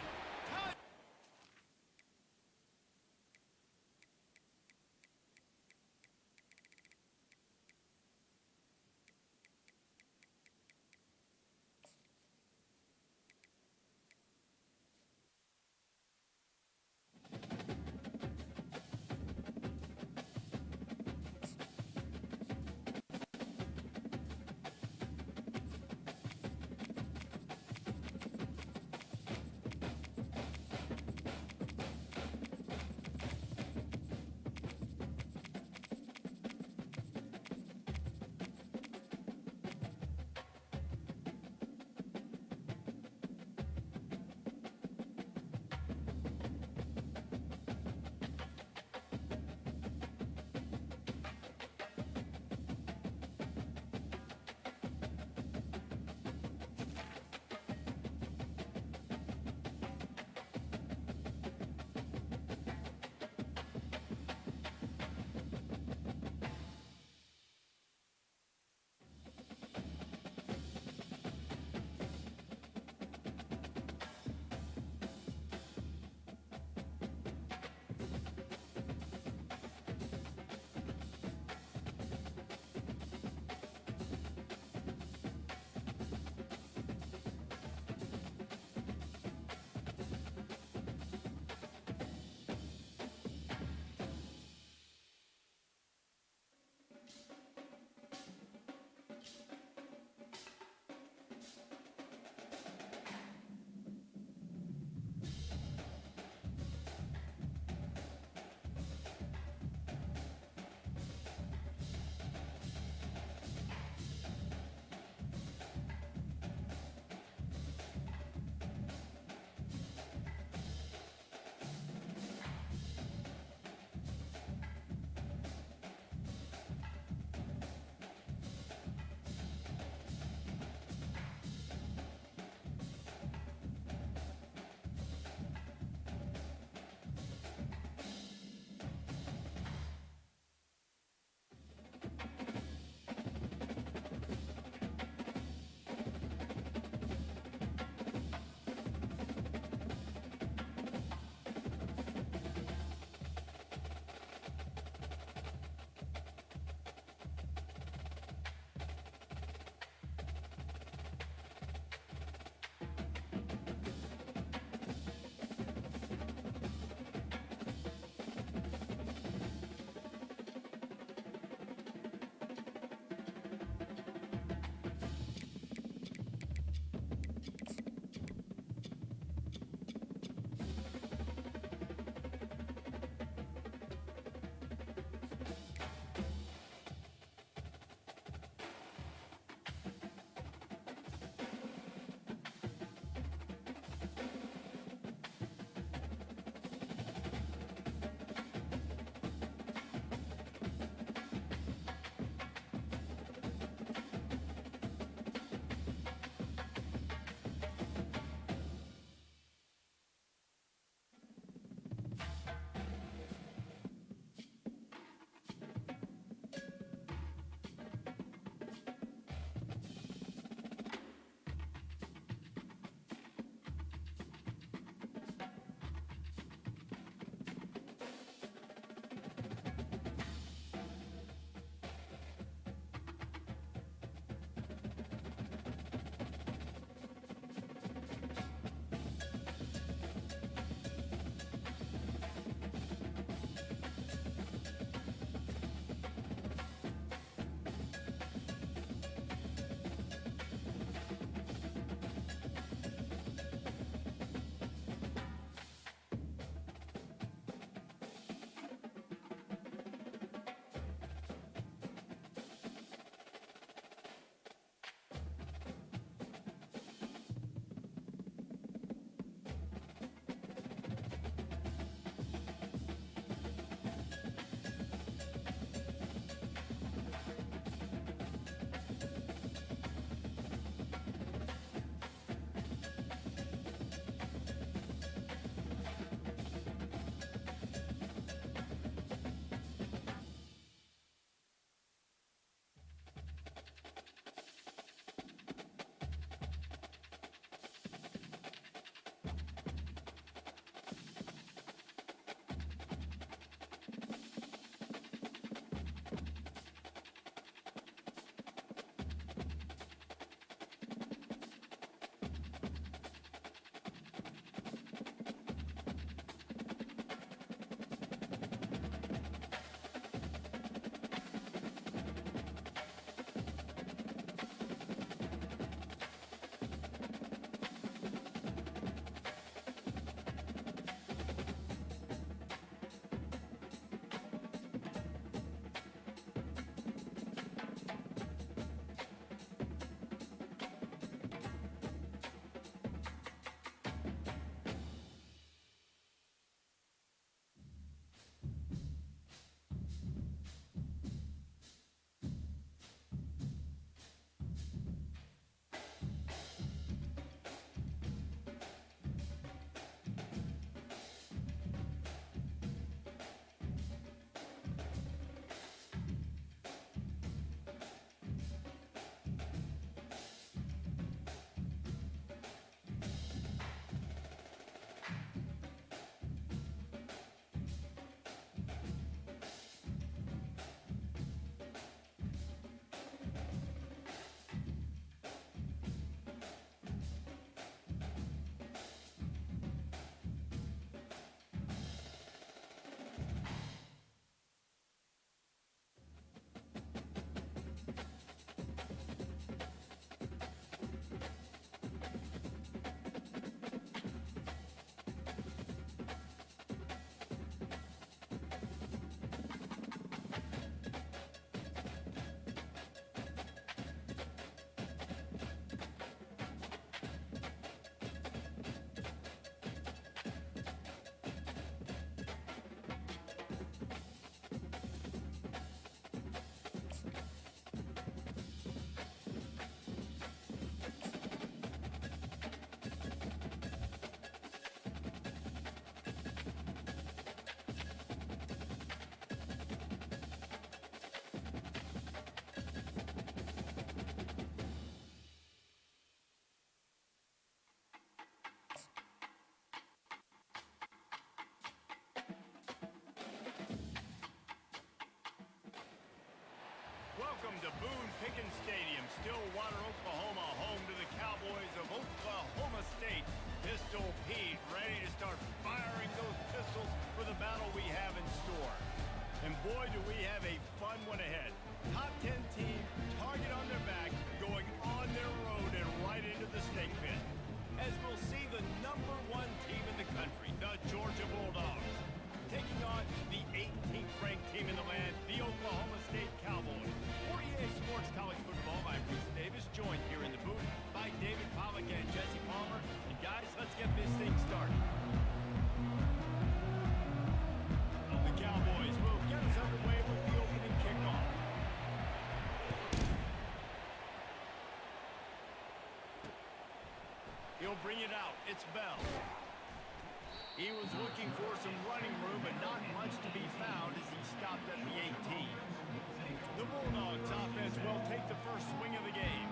Pickens Stadium, Stillwater, Oklahoma, home to the Cowboys of Oklahoma State. Pistol Pete ready to start firing those pistols for the battle we have in store. And boy, do we have a fun one ahead. Top 10 team, target on their back, going on their road and right into the snake pit. As we'll see the #1 team in the country, the Georgia Bulldogs, taking on the 18th ranked team in the land, the Oklahoma State Cowboys. For EA Sports College Football, I'm Bruce Davis, joined here in the booth by David Pollack and Jesse Palmer. And guys, let's get this thing started. The Cowboys will get us underway with the opening kickoff. He'll bring it out. It's Bell. He was looking for some running room, but not much to be found as he stopped at the 18. The Bulldogs offense will take the first swing of the game.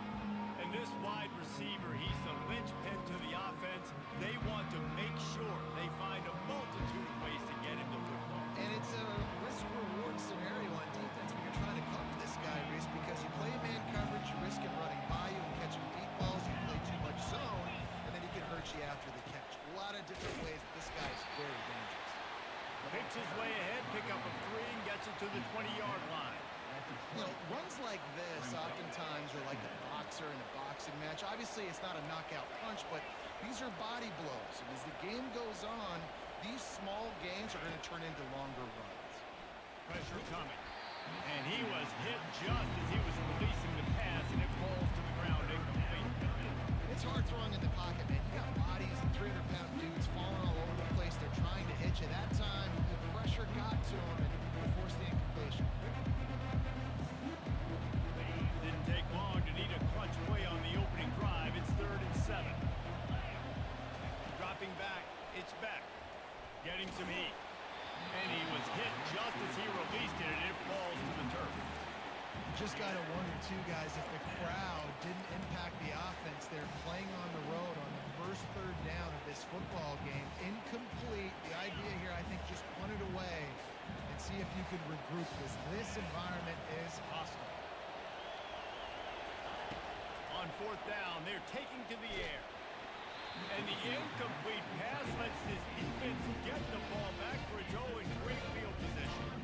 And this wide receiver, he's the linchpin to the offense. They want to make sure they find a multitude of ways to get him the football. And it's a risk-reward scenario on defense when you're trying to cover this guy, Reese, because you play man coverage, you risk him running by you and catching deep balls. You play too much zone, and then he can hurt you after the catch. A lot of different ways, but this guy's very dangerous. Picks his way ahead, pick up a 3, and gets it to the 20-yard line. You know, runs like this oftentimes are like a boxer in a boxing match. Obviously, it's not a knockout punch, but these are body blows. And as the game goes on, these small gains are going to turn into longer runs. Pressure coming. And he was hit just as he was releasing the pass, and it falls to the ground incomplete. It's hard throwing in the pocket, man. You got bodies and 300-pound dudes falling all over the place. They're trying to hit you. That time, the pressure got to him and forced the incompletion. Didn't take long to need a clutch play on the opening drive. It's 3rd and 7. Dropping back, it's Beck. Getting some heat. And he was hit just as he released it, and it falls to the turf. Just got to wonder, too, guys, if the crowd didn't impact the offense. They're playing on the road on the first 3rd down of this football game. Incomplete. The idea here, I think, just punt it away and see if you can regroup, because this environment is hostile. On 4th down, they're taking to the air. And the incomplete pass lets this defense get the ball back for its own great field position.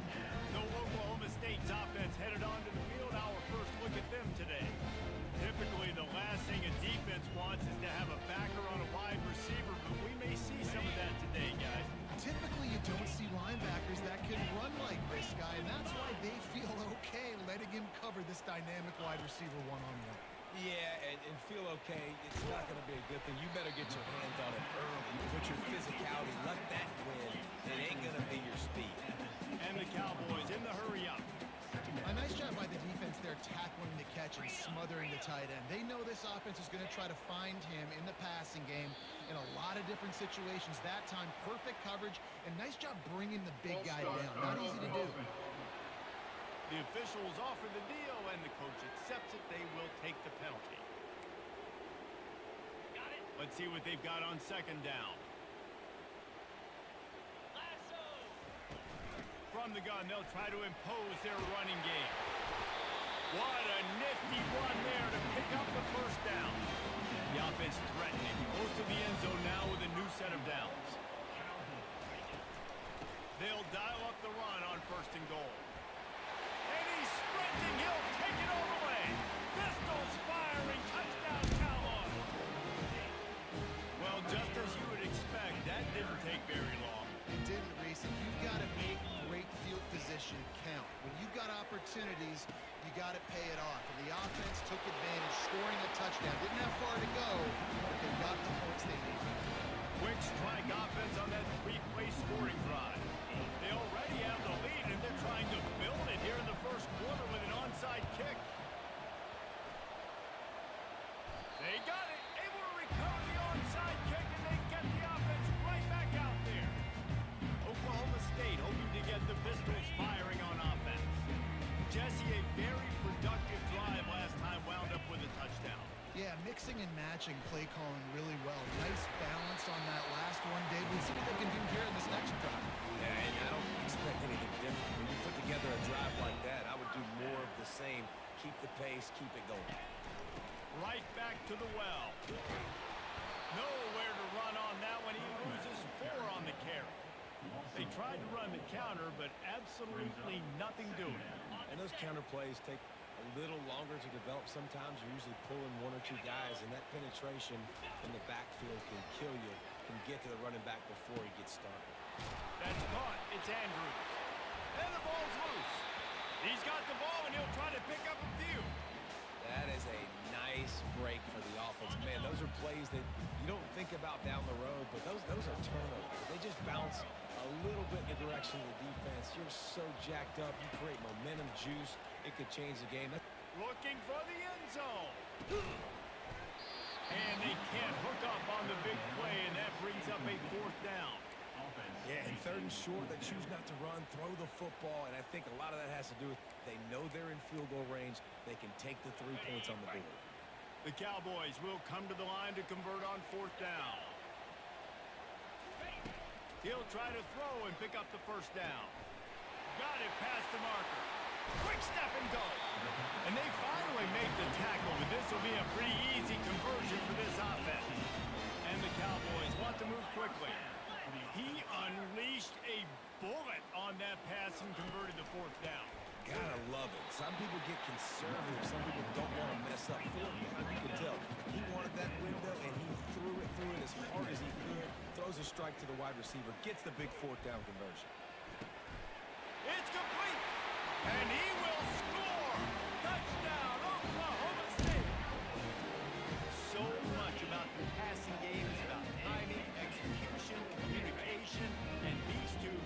So Oklahoma State's offense headed onto the field. Our first look at them today. Typically, the last thing a defense wants is to have a backer on a wide receiver, but we may see some of that today, guys. Typically, you don't see linebackers that can run like this guy, and that's why they feel okay letting him cover this dynamic wide receiver one-on-one. Yeah, and feel okay, it's not going to be a good thing. You better get your hands on it early. Put your physicality, let that win. It ain't going to be your speed. And the Cowboys in the hurry up. A nice job by the defense there tackling the catch and smothering the tight end. They know this offense is going to try to find him in the passing game in a lot of different situations. That time, perfect coverage, and nice job bringing the big guy down. Not easy to do. The officials offer the deal, and the coach accepts it. They will take the penalty. Let's see what they've got on 2nd down. From the gun, they'll try to impose their running game. What a nifty run there to pick up the 1st down. The offense threatening, close to the end zone now with a new set of downs. They'll dial up the run on 1st and goal. And he's sprinting. He'll take it all the way. Pistols firing. Touchdown, Cowboys. Well, just as you would expect, that didn't take very long. It didn't, Reese. You've got to make great field position count. When you've got opportunities, you got to pay it off. And the offense took advantage, scoring a touchdown. Didn't have far to go, but they got the points they needed. Quick strike offense on that 3-play scoring drive. They already have the lead, and they're trying to build it here in the 1st quarter with an onside kick. They got it. Able to recover the onside kick, and they get the offense right back out there. Oklahoma State hoping to get the Pistols firing on offense. Jesse, a very productive drive last time, wound up with a touchdown. Yeah, mixing and matching play calling really well. Nice balance on that last one, Dave. We'll see what they can do here in this next drive. Yeah, and I don't expect anything different. When you put together a drive like that, I would do more of the same. keep the pace, keep it going. Right back to the well. Nowhere to run on that one. He loses 4 on the carry. They tried to run the counter, but absolutely nothing doing. And those counter plays take a little longer to develop sometimes. You're usually pulling 1 or 2 guys, and that penetration in the backfield can kill you, can get to the running back before he gets started. That's caught. It's Andrews. And the ball's loose. He's got the ball, and he'll try to pick up a few. That is a nice break for the offense. Man, those are plays that you don't think about down the road, but those are turnovers. They just bounce a little bit in the direction of the defense. You're so jacked up. You create momentum, juice. It could change the game. Looking for the end zone. And they can't hook up on the big play, and that brings up a 4th down. Yeah, and 3rd and short, they choose not to run, throw the football, and I think a lot of that has to do with they know they're in field goal range. They can take the 3 points on the board. The Cowboys will come to the line to convert on 4th down. He'll try to throw and pick up the 1st down. Got it past the marker. Quick step and go. And they finally make the tackle, but this will be a pretty easy conversion for this offense. And the Cowboys want to move quickly. He unleashed a bullet on that pass and converted the 4th down. Gotta love it. Some people get conservative. Some people don't want to mess up. 4th down, you can tell. He wanted that window, and he threw it as hard as he could. Throws a strike to the wide receiver. Gets the big 4th down conversion. It's complete. And he will score. Touchdown, Oklahoma State. So much about the passing game is about timing, execution, communication, and these two,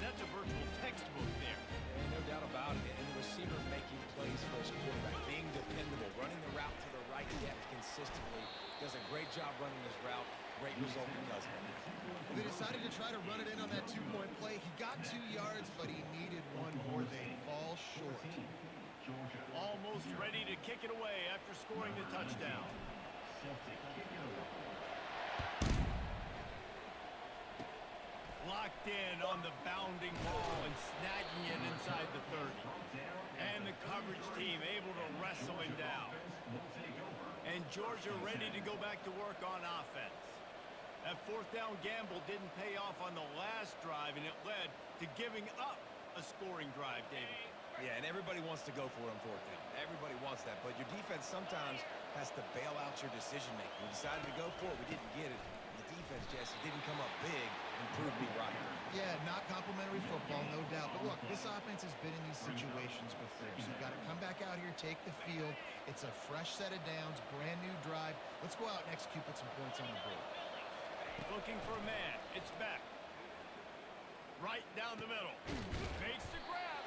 that's a virtual textbook there. And no doubt about it. And the receiver making plays for his quarterback, being dependable, running the route to the right depth consistently. Does a great job running this route. Great result because of it. They decided to try to run it in on that 2-point play. He got 2 yards, but he needed 1 more. They fall short. Almost ready to kick it away after scoring the touchdown. Locked in on the bounding ball and snagging it inside the 30. And the coverage team able to wrestle him down. And Georgia ready to go back to work on offense. That 4th down gamble didn't pay off on the last drive, and it led to giving up a scoring drive, David. Yeah, and everybody wants to go for it on 4th down. Everybody wants that, but your defense sometimes has to bail out your decision-making. We decided to go for it. We didn't get it. The defense, Jesse, didn't come up big and prove me right. Yeah, not complimentary football, no doubt. But look, this offense has been in these situations before. So you've got to come back out here, take the field. It's a fresh set of downs, brand new drive. Let's go out and execute, put some points on the board. Looking for a man. It's back. Right down the middle. Makes the grab.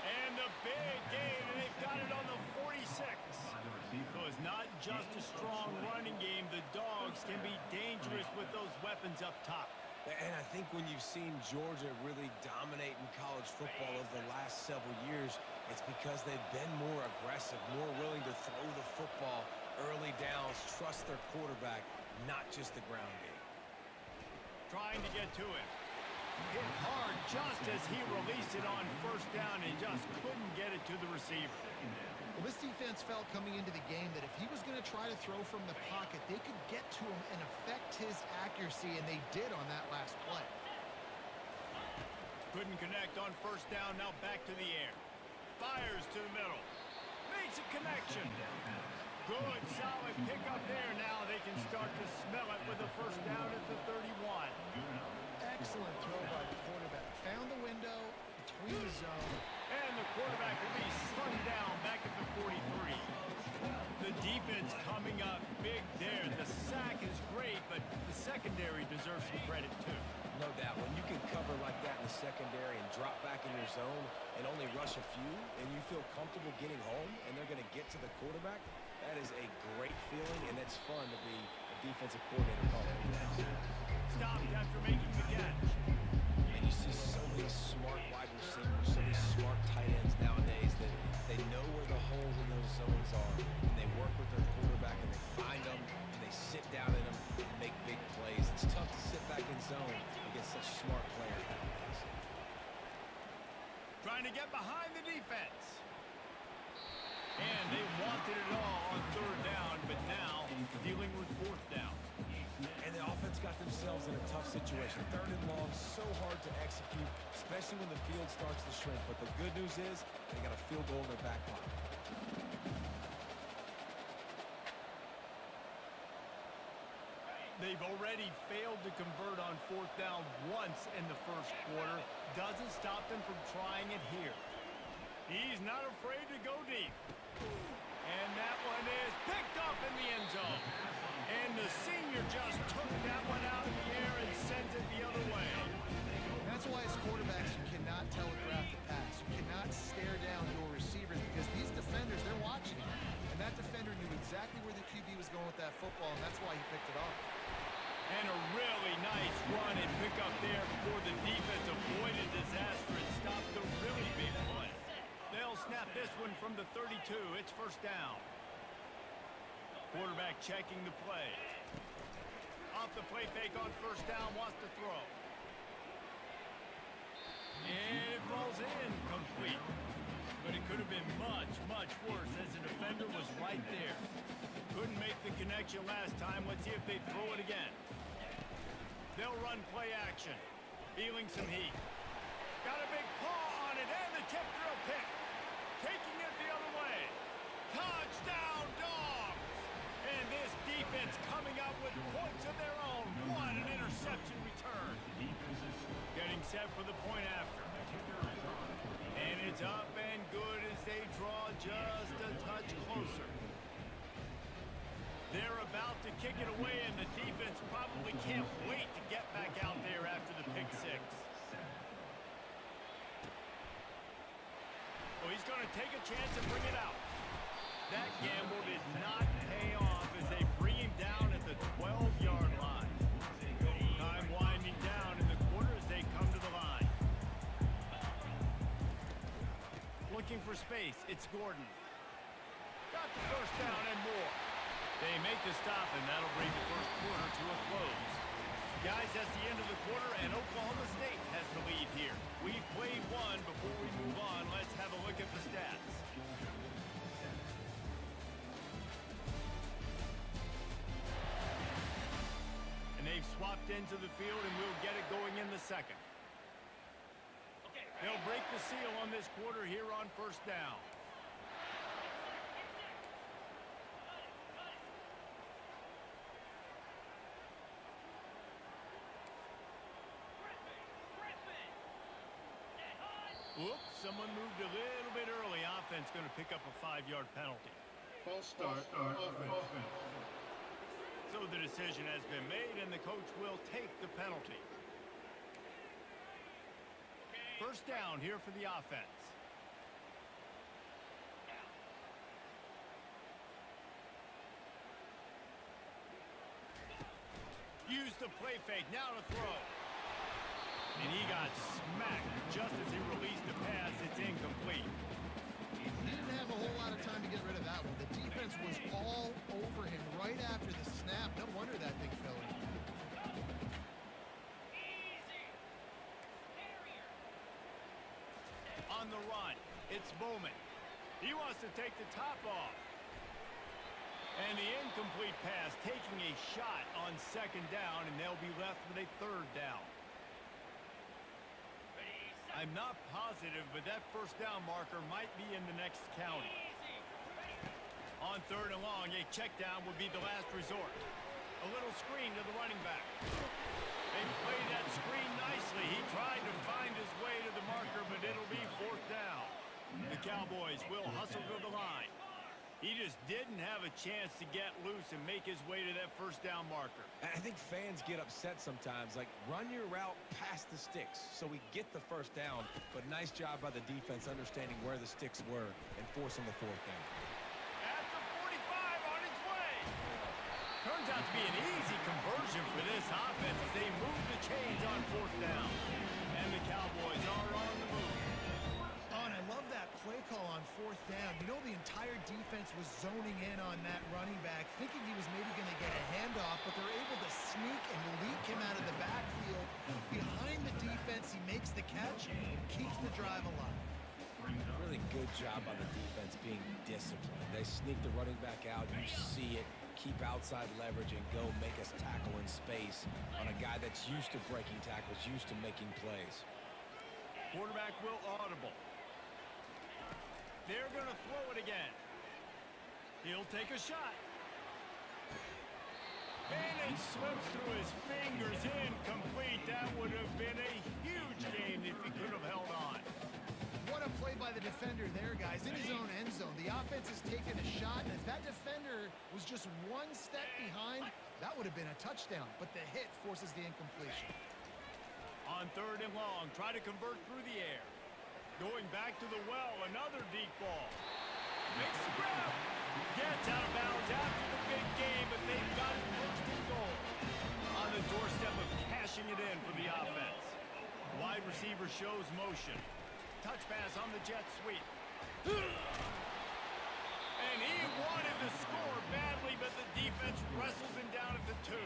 And the big gain, and they've got it on the 46. So it's not just a strong running game. The Dogs can be dangerous with those weapons up top. And I think when you've seen Georgia really dominate in college football over the last several years, it's because they've been more aggressive, more willing to throw the football early downs, trust their quarterback, not just the ground game. Trying to get to it. Hit hard just as he released it on 1st down and just couldn't get it to the receiver. Well, this defense felt coming into the game that if he was going to try to throw from the pocket, they could get to him and affect his accuracy, and they did on that last play. Couldn't connect on 1st down, now back to the air. Fires to the middle. Makes a connection. Good, solid pickup there. Now they can start to smell it with a 1st down at the 31. Excellent throw by the quarterback. Found the window between the zone. And the quarterback will be slung down back at the 43. The defense coming up big there. The sack is great, but the secondary deserves some credit too. No doubt. When you can cover like that in the secondary and drop back in your zone and only rush a few, and you feel comfortable getting home, and they're going to get to the quarterback, that is a great feeling, and it's fun to be a defensive coordinator calling it. Stopped after making the catch. And you see so many smart wide receivers, so many smart tight ends nowadays that they know where the holes in those zones are, and they work with their quarterback, and they find them, and they sit down in them and make big plays. It's tough to sit back in zone against such smart players nowadays. Trying to get behind the defense. And they wanted it all on third down, but now dealing with fourth down. And the offense got themselves in a tough situation. Third and long, so hard to execute, especially when the field starts to shrink. But the good news is they got a field goal in their back pocket. They've already failed to convert on fourth down once in the first quarter. Doesn't stop them from trying it here. He's not afraid to go deep. And that one is picked off in the end zone. And the senior just took that one out of the air and sends it the other way. That's why as quarterbacks you cannot telegraph the pass. You cannot stare down your receivers because these defenders, they're watching you. And that defender knew exactly where the QB was going with that football, and that's why he picked it off. And a really nice run and pick up there before the defense avoided disaster and stopped the really big play. They'll snap this one from the 32. It's first down. Quarterback checking the play. Off the play fake on first down, wants to throw. And it falls in, complete. But it could have been much, much worse as the defender was right there. Couldn't make the connection last time. Let's see if they throw it again. They'll run play action. Feeling some heat. Got a big paw on it and the tip drill pick. Taking it the other way. Touchdown, Dogs! And this defense coming up with points of their own. What an interception return. Getting set for the point after. And it's up and good as they draw just a touch closer. They're about to kick it away, and the defense probably can't wait to get back out there after the pick six. Well, he's going to take a chance and bring it out. That gamble did not pay off as they bring him down at the 12-yard line. Time winding down in the quarter as they come to the line. Looking for space. It's Gordon. Got the first down and more. They make the stop, and that'll bring the first quarter to a close. Guys, that's the end of the quarter, and Oklahoma State has the lead here. We've played one. Before we move on, let's have a look at the stats. And they've swapped into the field, and we'll get it going in the second. They'll break the seal on this quarter here on first down. Whoops, someone moved a little bit early. Offense going to pick up a 5-yard penalty. False start, offense. So the decision has been made, and the coach will take the penalty. First down here for the offense. Use the play fake, now to throw. And he got smacked just as he released the pass. It's incomplete. He didn't have a whole lot of time to get rid of that one. The defense was all over him right after the snap. No wonder that thing fell in. On the run, it's Bowman. He wants to take the top off. And the incomplete pass taking a shot on second down, and they'll be left with a third down. I'm not positive, but that first down marker might be in the next county. On third and long, a check down would be the last resort. A little screen to the running back. They play that screen nicely. He tried to find his way to the marker, but it'll be fourth down. The Cowboys will hustle to the line. He just didn't have a chance to get loose and make his way to that first down marker. I think fans get upset sometimes, like run your route past the sticks so we get the first down, but nice job by the defense understanding where the sticks were and forcing the fourth down. At the 45 on his way. Turns out to be an easy conversion for this offense as they move the chains on fourth down. And the Cowboys are on the move. Oh, and I love that play call on fourth down. You know, the entire defense was zoning in on that running back, thinking he was maybe going to get a handoff, but they're able to sneak and leak him out of the backfield. Behind the defense, he makes the catch and keeps the drive alive. doing a good job on the defense being disciplined. They sneak the running back out. You see it. Keep outside leverage and go make us tackle in space on a guy that's used to breaking tackles, used to making plays. Quarterback will audible. They're going to throw it again. He'll take a shot. And it slips through his fingers, incomplete. That would have been a huge gain if he could have held on. What a play by the defender there, guys, in his own end zone. The offense has taken a shot, and if that defender was just one step behind, that would have been a touchdown. But the hit forces the incompletion. On 3rd and long, try to convert through the air. Going back to the well, another deep ball. Makes the grab. Gets out of bounds after the big game, but they've got it first and goal. On the doorstep of cashing it in for the offense. Wide receiver shows motion. Touch pass on the jet sweep. And he wanted to score badly, but the defense wrestles him down at the 2.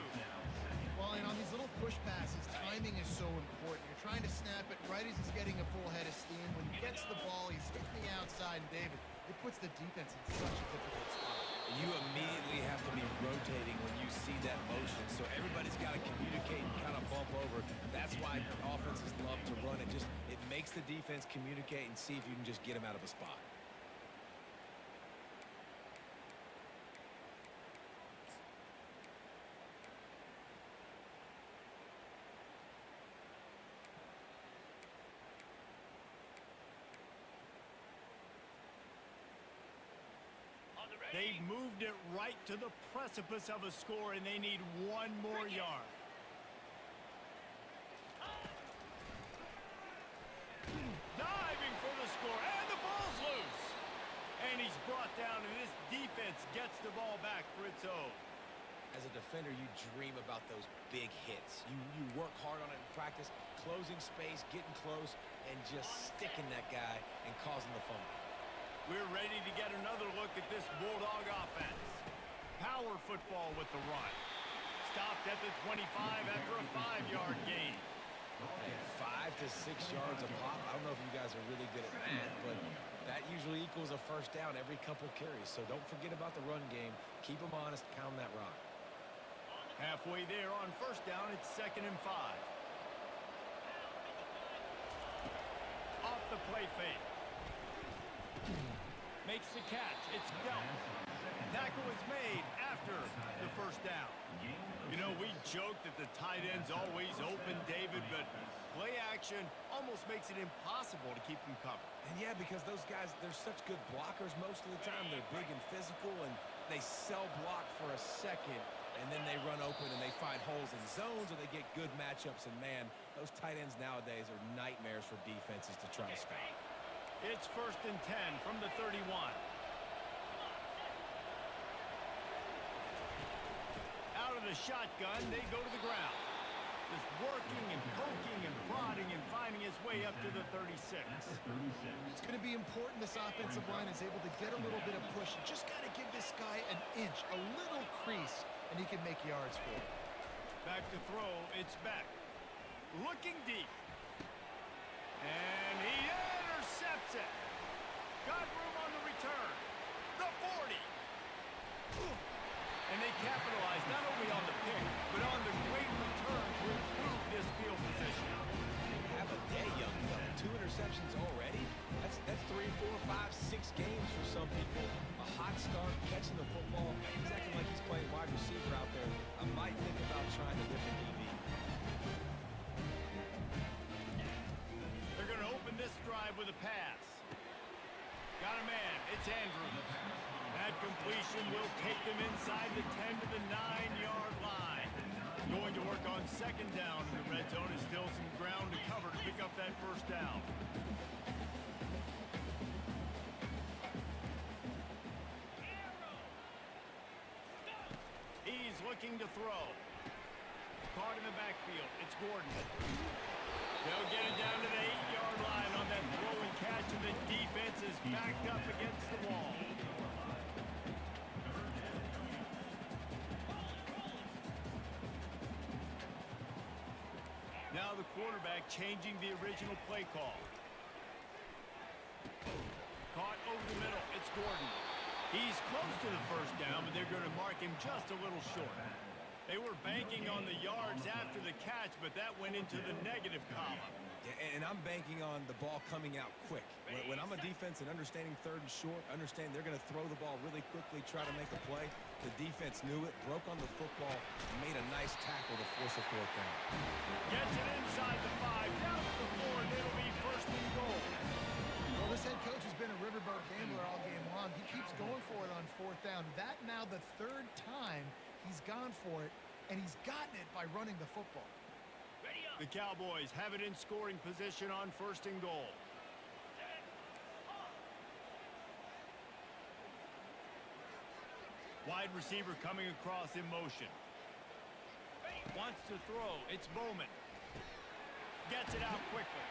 Well, and on these little push passes, timing is so important. You're trying to snap it right as he's getting a full head of steam. When he gets the ball, he's hitting the outside, and David, it puts the defense in such a difficult spot. You immediately have to be rotating when you see that motion, so everybody's got to communicate and kind of bump over. That's why offenses love to run it. It makes the defense communicate and see if you can just get them out of a spot. They've moved it right to the precipice of a score, and they need one more yard. Diving for the score, and the ball's loose. And he's brought down, and this defense gets the ball back for its own. As a defender, you dream about those big hits. You work hard on it in practice, closing space, getting close, and just sticking that guy and causing the fumble. We're ready to get another look at this Bulldog offense. Power football with the run. Stopped at the 25 after a 5-yard gain. Hey, 5 to 6 yards a pop. I don't know if you guys are really good at math, but that usually equals a first down every couple carries. So don't forget about the run game. Keep them honest. Pound that rock. Halfway there on first down, it's 2nd and 5. Off the play fake. Makes the catch. It's dealt. Tackle is made after the first down. You know, we joke that the tight end's always open, David, but play action almost makes it impossible to keep them covered. And yeah, because those guys, they're such good blockers most of the time. They're big and physical, and they sell block for a second, and then they run open and they find holes in zones, or they get good matchups. And man, those tight ends nowadays are nightmares for defenses to try to stop. It's 1st and 10 from the 31. Out of the shotgun, they go to the ground. Just working and poking and prodding and finding his way up to the 36. It's going to be important this offensive line is able to get a little bit of push. You just got to give this guy an inch, a little crease, and he can make yards for it. Back to throw, it's Beck. Looking deep. And he intercepts it. Got room on the return. The 40. And they capitalize not only on the pick, but on the great return to improve this field position. Have a day, young fella. 2 interceptions already? That's 3, 4, 5, 6 games for some people. A hot start, catching the football. He's acting like he's playing wide receiver out there. I might think about trying a different DB. They're going to open this drive with a pass. Got a man. It's Andrews. That completion will take them inside the 10 to the 9-yard line. Going to work on 2nd down. The red zone is still some ground to cover to pick up that first down. He's looking to throw. Caught in the backfield. It's Gordon. They'll get it down to the 8-yard line on that throw and catch, and the defense is backed up against the wall. Now the quarterback changing the original play call. caught over the middle. It's Gordon. He's close to the first down, but they're going to mark him just a little short. They were banking on the yards after the catch, but that went into the negative column. Yeah, and I'm banking on the ball coming out quick. When I'm a defense and understanding third and short, understand they're going to throw the ball really quickly, try to make a play. The defense knew it, broke on the football, and made a nice tackle to force a fourth down. Gets it inside the 5, down to the 4, and it'll be first and goal. Well, this head coach has been a riverboat gambler all game long. He keeps going for it on fourth down. That now the third time he's gone for it, and he's gotten it by running the football. The Cowboys have it in scoring position on first and goal. Wide receiver coming across in motion. Wants to throw. It's Bowman. Gets it out quickly.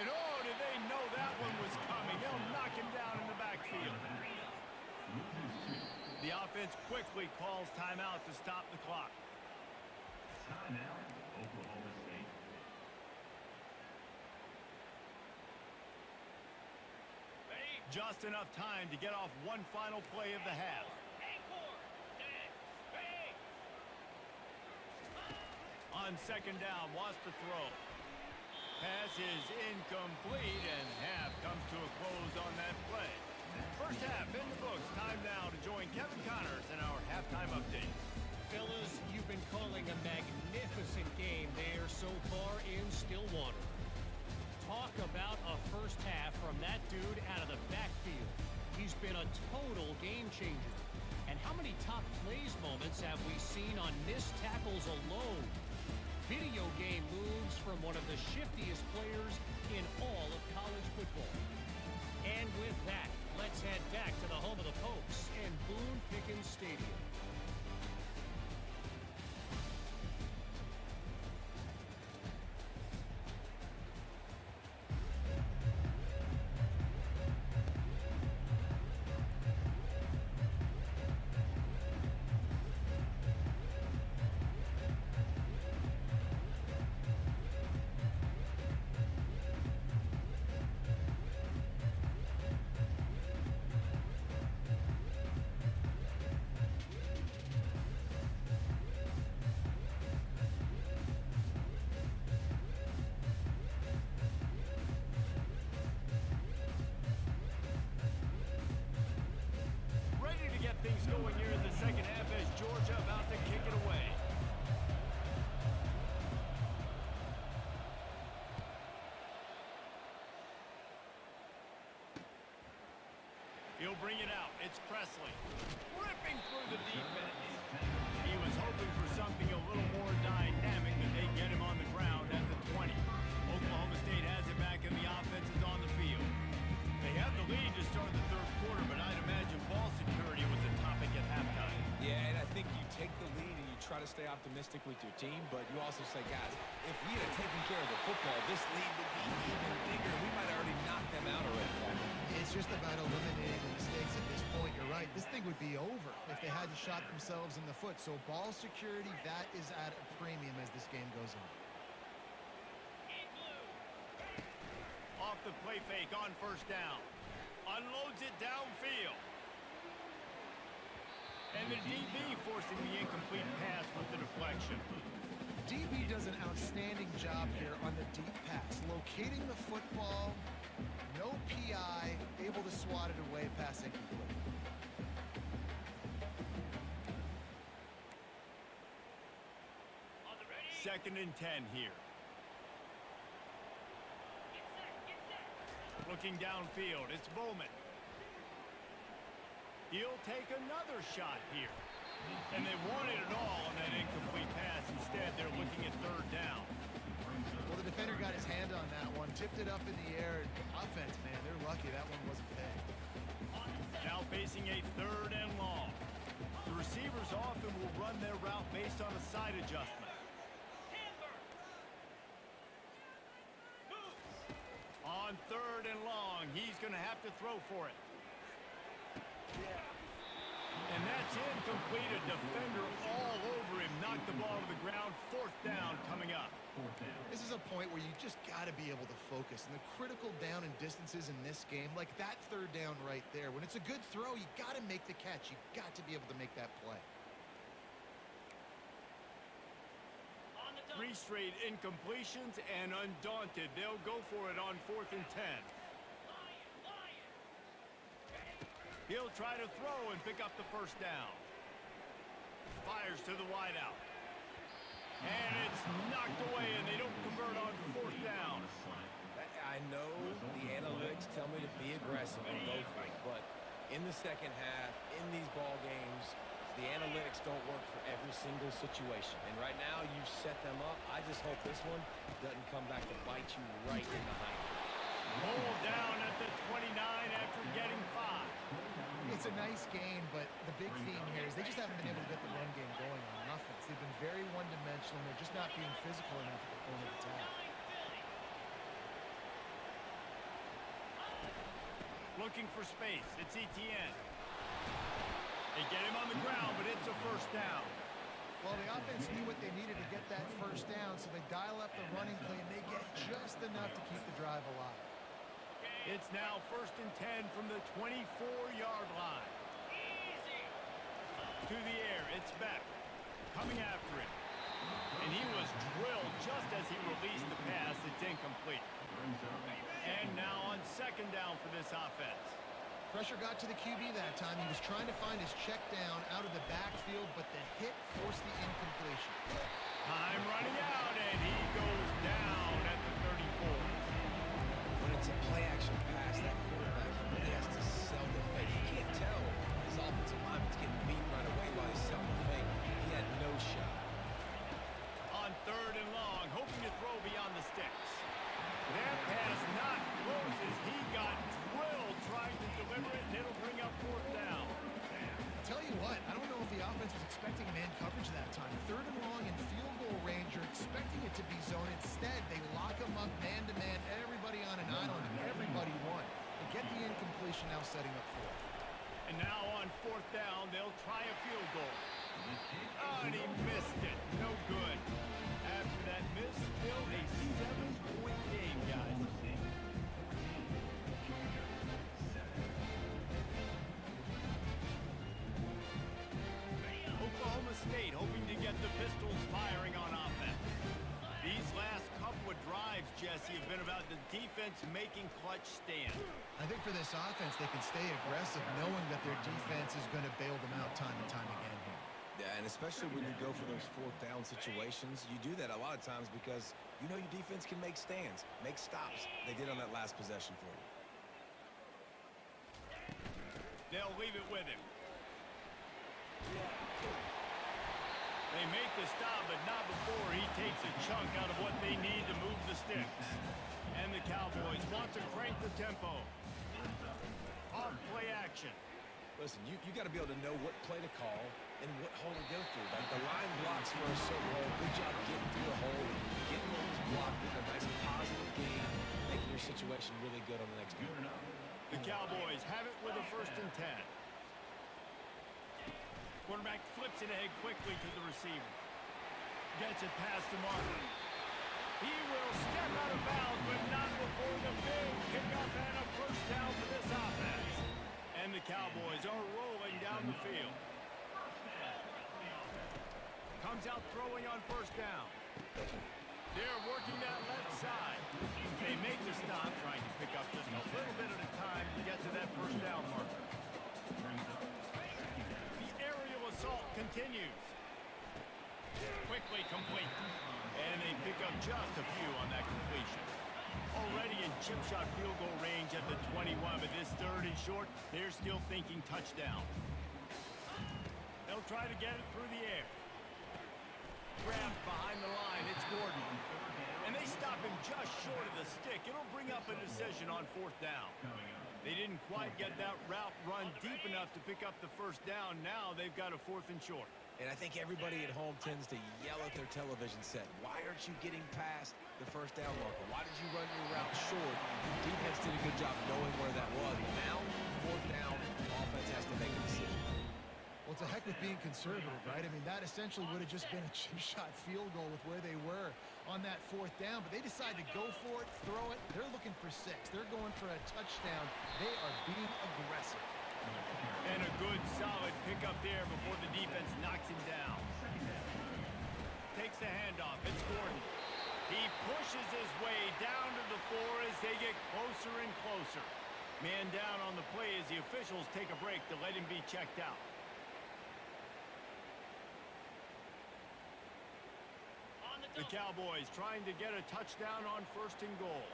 And oh, did they know that one was coming? They'll knock him down in the backfield. The offense quickly calls timeout to stop the clock. Timeout, Oklahoma State. Just enough time to get off one final play of the half. On second down, wants to throw. Pass is incomplete, and half comes to a close on that play. First half in the books. Time now to join Kevin Connors in our halftime update. Fellas, you've been calling a magnificent game there so far in Stillwater. Talk about a first half from that dude out of the backfield. He's been a total game changer. And how many top plays moments have we seen on missed tackles alone? Video game moves from one of the shiftiest players in all of college football. And with that, let's head back to the home of the Pokes and Boone Pickens Stadium. Things going here in the second half as Georgia about to kick it away. He'll bring it out. It's Presley. Ripping through the defense. He was hoping for something a little more dynamic, but they get him on the ground at the 20. Oklahoma State has it back and the offense is on the field. They have the lead to start the third quarter, but I'd imagine ball security was a topic at halftime. Yeah, and I think you take the lead and you try to stay optimistic with your team, but you also say, guys, if we had taken care of the football, this lead would be even bigger. We might have already knocked them out already. It's just about eliminating the mistakes at this point. You're right. This thing would be over if they hadn't shot themselves in the foot. So ball security, that is at a premium as this game goes on. Off the play fake on first down. Unloads it downfield. And the DB forcing the incomplete pass with the deflection. DB does an outstanding job here on the deep pass. Locating the football, no PI, able to swat it away, pass incomplete. Second and 10 here. Looking downfield, it's Bowman. He'll take another shot here. And they wanted it all on that incomplete pass. Instead, they're looking at third down. Well, the defender got his hand on that one, tipped it up in the air. Offense, man, they're lucky that one wasn't pegged. Now facing a third and long. The receivers often will run their route based on a side adjustment. On third and long, he's going to have to throw for it. And that's incomplete. A defender all over him. Knocked the ball to the ground. Fourth down coming up. This is is a point where you just got to be able to focus. And the critical down and distances in this game, like that third down right there, when it's a good throw, you got to make the catch. You got to be able to make that play. 3 straight incompletions, and undaunted, they'll go for it on 4th and 10. He'll try to throw and pick up the first down. Fires to the wideout. And it's knocked away, and they don't convert on 4th down. I know the analytics tell me to be aggressive and go for it, but in the second half, in these ball games, the analytics don't work for every single situation. And right now, you've set them up. I just hope this one doesn't come back to bite you right in the hind. Roll down at the 29 after getting 5. It's a nice gain, but the big theme here is they just haven't been able to get the run game going on offense. They've been very one-dimensional, and they're just not being physical enough at the point of attack. Looking for space. It's Etienne. They get him on the ground, but it's a first down. Well, the offense knew what they needed to get that first down, so they dial up the running play, and they get just enough to keep the drive alive. It's now 1st and 10 from the 24-yard line. To the air, it's Beck. Coming after it. And he was drilled just as he released the pass. It's incomplete. And now on 2nd down for this offense. Pressure got to the QB that time. He was trying to find his check down out of the backfield, but the hit forced the incompletion. Time running out, and he goes down at the 34. When it's a play-action pass, that quarterback really has to sell the fake. He can't tell his offensive lineman's getting beat right away while he's selling the fake. He had no shot. On 3rd and long, hoping to throw beyond the sticks. That pass not close as he got drilled trying to deliver it, and it'll bring up 4th down. Tell you what, I don't know if the offense was expecting man coverage that time. 3rd and long in field goal range, you're expecting it to be zone. Instead, they lock him up man-to-man, everybody on an island, and everybody won. They get the incompletion, now setting up 4th. And now on 4th down, they'll try a field goal. Oh, and he missed it. No good. After that miss, still a 7-point game, guys. Oklahoma State hoping to get the Pistols firing on offense. These last couple of drives, Jesse, have been about the defense making clutch stands. I think for this offense, they can stay aggressive knowing that their defense is going to bail them out time and time again here. Yeah, and especially when you go for those 4th down situations, you do that a lot of times because you know your defense can make stands, make stops. They did on that last possession for you. They'll leave it with him. They make the stop, but not before he takes a chunk out of what they need to move the sticks. And the Cowboys want to crank the tempo. Off play action. Listen, you got to be able to know what play to call and what hole to go through. Like the line blocks for a certain hole. Good job getting through the hole, getting what was blocked with a nice positive gain, making your situation really good on the next game. The Cowboys have it with a 1st and 10. Quarterback flips it ahead quickly to the receiver. Gets it past the marker. He will step out of bounds, but not before the big pickup and a first down for this offense. And the Cowboys are rolling down the field. Comes out throwing on 1st down. They're working that left side. They make the stop, trying to pick up just a little bit at a time to get to that first down marker. The aerial assault continues. Quickly complete. And they pick up just a few on that completion. Already in chip shot field goal range at the 21, but this 3rd and short, they're still thinking touchdown. They'll try to get it through the air. Grabbed behind the line, it's Gordon. And they stop him just short of the stick. It'll bring up a decision on 4th down. They didn't quite get that route run deep enough to pick up the first down. Now they've got a 4th and short. And I think everybody at home tends to yell at their television set. Why aren't you getting past the first down marker? Why did you run your route short? Defense did a good job knowing where that was. But now, 4th down, offense has to make a decision. Well, Well, it's a heck with being conservative, right? I mean, that essentially would have just been a chip shot field goal with where they were on that 4th down. But they decided to go for it, throw it. They're looking for 6. They're going for a touchdown. They are being aggressive. And a good, solid pickup there before the defense knocks him down. Takes the handoff. It's Gordon. He pushes his way down to the floor as they get closer and closer. Man down on the play as the officials take a break to let him be checked out. The Cowboys trying to get a touchdown on 1st and goal.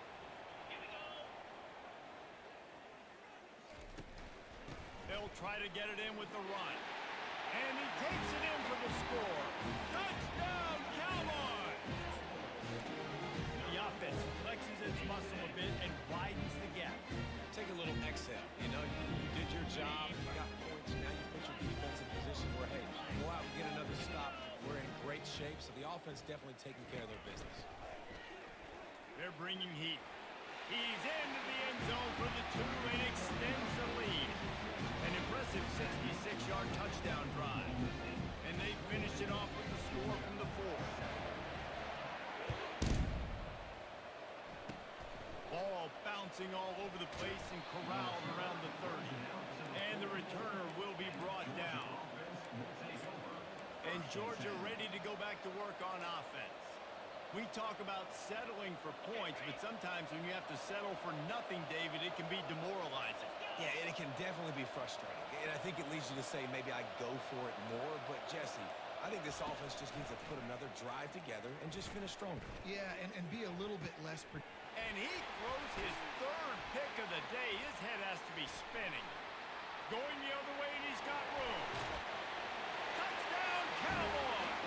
They'll try to get it in with the run. And he takes it in for the score. Touchdown, Cowboys! The offense flexes its muscle a bit and widens the gap. Take a little exhale. You know, you did your job. You got points. Now you put your defense in position where, hey, go out and get another stop. We're in great shape, so the offense definitely taking care of their business. They're bringing heat. He's into the end zone for the 2 and extends the lead. An impressive 66-yard touchdown drive. And they finish it off with the score from the 4. Ball bouncing all over the place and corralled around the 30. And the returner will be brought down. And Georgia ready to go back to work on offense. We talk about settling for points, but sometimes when you have to settle for nothing, David, it can be demoralizing. Yeah, and it can definitely be frustrating. And I think it leads you to say maybe I go for it more. But, Jesse, I think this offense just needs to put another drive together and just finish stronger. Yeah, and be a little bit less... And he throws his 3rd pick of the day. His head has to be spinning. Going the other way, and he's got room. Touchdown, Cowboys!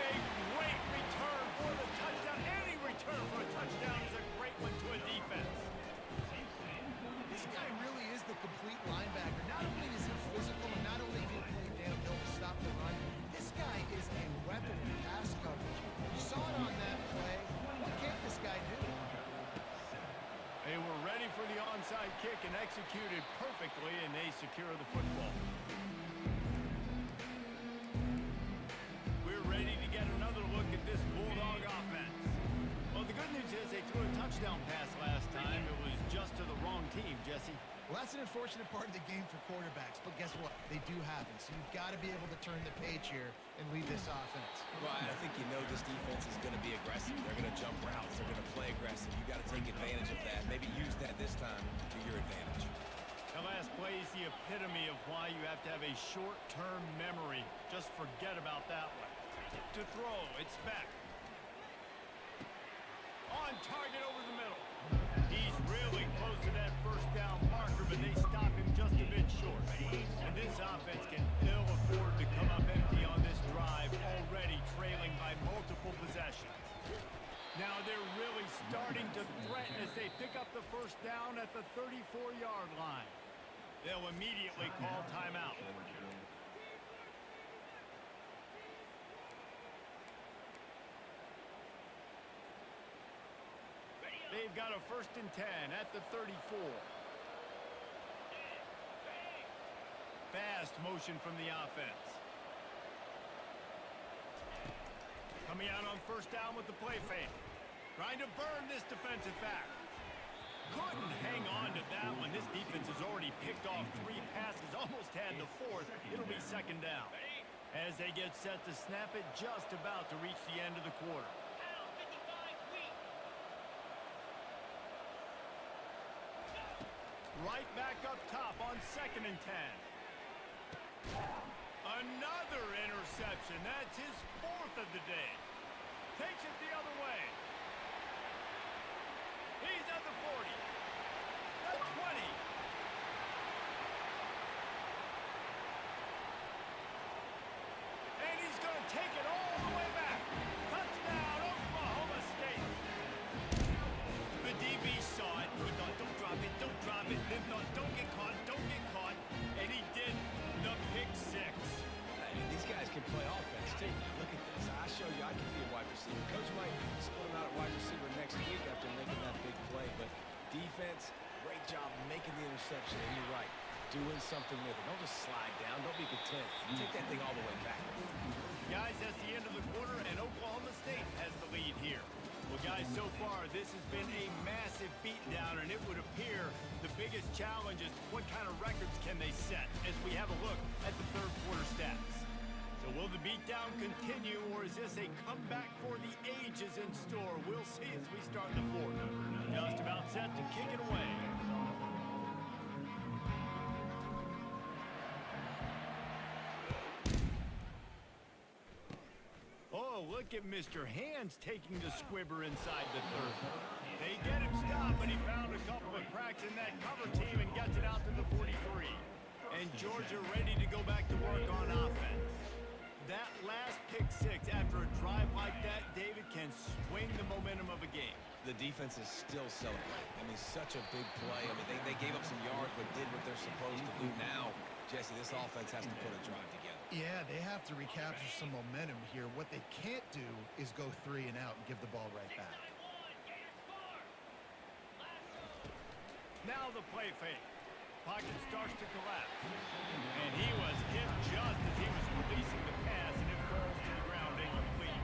A great return for the touchdown. Any return for a touchdown is a great one to a defense. This guy really is the complete linebacker. Not only is he physical and not only can he play downhill to stop the run, this guy is a weapon in pass coverage. You saw it on that play. What can't this guy do? They were ready for the onside kick and executed perfectly, and they secure the football. We're ready to get another look at this Bulldog offense. Well, the good news is they threw a touchdown pass last time. It was just to the wrong team, Jesse. Well, that's an unfortunate part of the game for quarterbacks, but guess what? They do happen, so you've got to be able to turn the page here and lead this offense. Well, I think you know this defense is going to be aggressive. They're going to jump routes. They're going to play aggressive. You've got to take advantage of that. Maybe use that this time to your advantage. The last play is the epitome of why you have to have a short-term memory. Just forget about that one. To throw, it's back. On target over the middle. He's really close to that 1st down marker, but they stop him just a bit short. And this offense can ill afford to come up empty on this drive, already trailing by multiple possessions. Now they're really starting to threaten as they pick up the 1st down at the 34-yard line. They'll immediately call timeout. They've got a 1st and 10 at the 34. Fast motion from the offense. Coming out on 1st down with the play fake. Trying to burn this defensive back. Couldn't hang on to that one. This defense has already picked off 3 passes, almost had the 4th. It'll be 2nd down. As they get set to snap it, just about to reach the end of the quarter. Right back up top on 2nd and 10. Another interception. That's his 4th of the day. Takes it the other way. He's at the 40. The 20. And he's going to take it all the way back. Touchdown, Oklahoma State. The DB saw it. He thought, don't drop it, don't drop it. Then thought, don't get caught, don't get caught. And he did the pick 6. These guys can play offense, too. Look at this. I show you I can be a wide receiver. Coach might split him out at wide receiver next week after making that big play. But defense, great job making the interception. And you're right. doing something with it. Don't just slide down. Don't be content. Take that thing all the way back. Guys, that's the end of the quarter, and Oklahoma State has the lead here. Well, guys, so far, this has been a massive beatdown, and it would appear the biggest challenge is what kind of records can they set as we have a look at the third quarter stats. So will the beatdown continue, or is this a comeback for the ages in store? We'll see as we start the fourth. Just about set to kick it away. Oh, look at Mr. Hands taking the squibber inside the third. They get him stopped, but he found a couple of cracks in that cover team and gets it out to the 43. And Georgia ready to go back to work on offense. That last pick six after a drive like that, David, can swing the momentum of a game. The defense is still celebrating. I mean, such a big play. I mean, they gave up some yards but did what they're supposed to do. Now, Jesse, this offense has to put a drive together. Yeah, they have to recapture some momentum here. What they can't do is go 3 and out and give the ball right back. Now the play fake. Pocket starts to collapse. And he was hit just as he was releasing the pass, and it falls to the ground incomplete.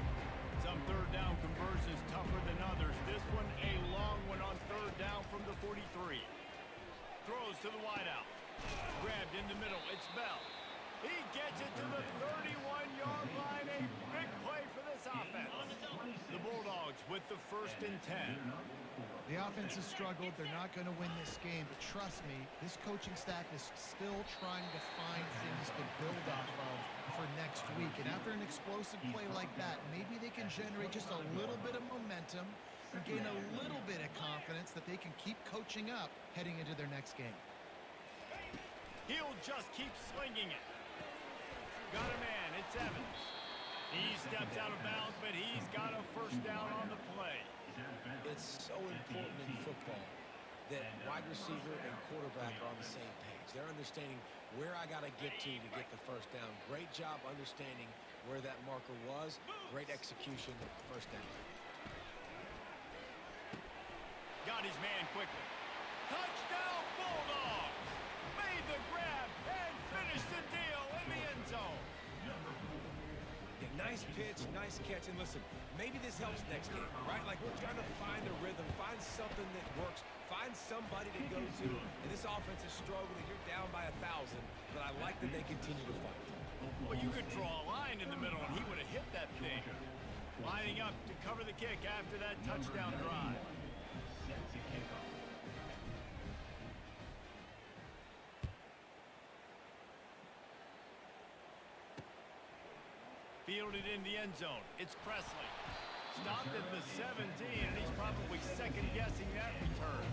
Some third down conversions tougher than others. This one a long one on third down from the 43. Throws to the wideout. Grabbed in the middle. It's Bell. He gets it to the 31-yard line. A big play for this offense. The Bulldogs with the 1st and 10. The offense has struggled. They're not going to win this game, but trust me, this coaching staff is still trying to find things to build off of for next week. And after an explosive play like that, maybe they can generate just a little bit of momentum and gain a little bit of confidence that they can keep coaching up heading into their next game. He'll just keep slinging it. Got a man. It's Evans. He steps out of bounds, but he's got a 1st down on the play. It's so important in football that wide receiver and quarterback are on the same page. They're understanding where I got to get get the 1st down. Great job understanding where that marker was. Great execution, 1st down. Got his man quickly. Touchdown, Bulldogs! Made the grab and finished the deal in the end zone. Yeah, nice pitch, nice catch. And listen, maybe this helps next game, right? Like, we're trying to find a rhythm, find something that works, find somebody to go to. And this offense is struggling. You're down by 1,000, but I like that they continue to fight. Well, you could draw a line in the middle, and he would have hit that thing. Lining up to cover the kick after that touchdown drive. Fielded in the end zone. It's Presley. Stopped at the 17, and he's probably second-guessing that return.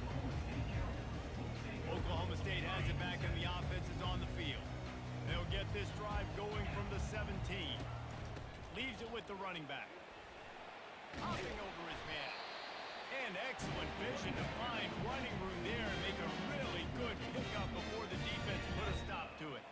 Oklahoma State has it back, and the offense is on the field. They'll get this drive going from the 17. Leaves it with the running back. Hopping over his man. And excellent vision to find running room there and make a really good pickup before the defense put a stop to it.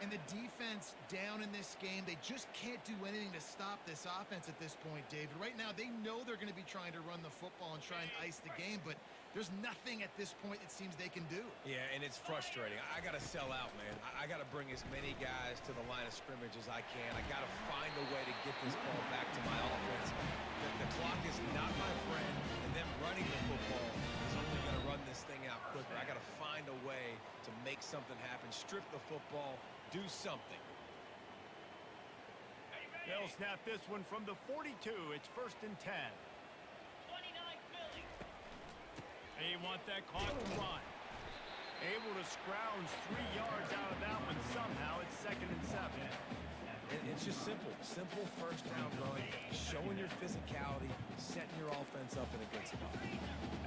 And the defense down in this game, they just can't do anything to stop this offense at this point, David. Right now, they know they're going to be trying to run the football and try and ice the game, but there's nothing at this point it seems they can do. Yeah, and it's frustrating. I got to sell out, man. I got to bring as many guys to the line of scrimmage as I can. I got to find a way to get this ball back to my offense. The clock is not my friend, and them running the football is only going to run this thing out quicker. I got to find a way to make something happen, strip the football, do something. They'll snap this one from the 42. It's 1st and 10. They want that clock to run. Able to scrounge 3 yards out of that one somehow. It's 2nd and 7. It's just simple. Simple 1st down run, showing your physicality, setting your offense up in a good spot.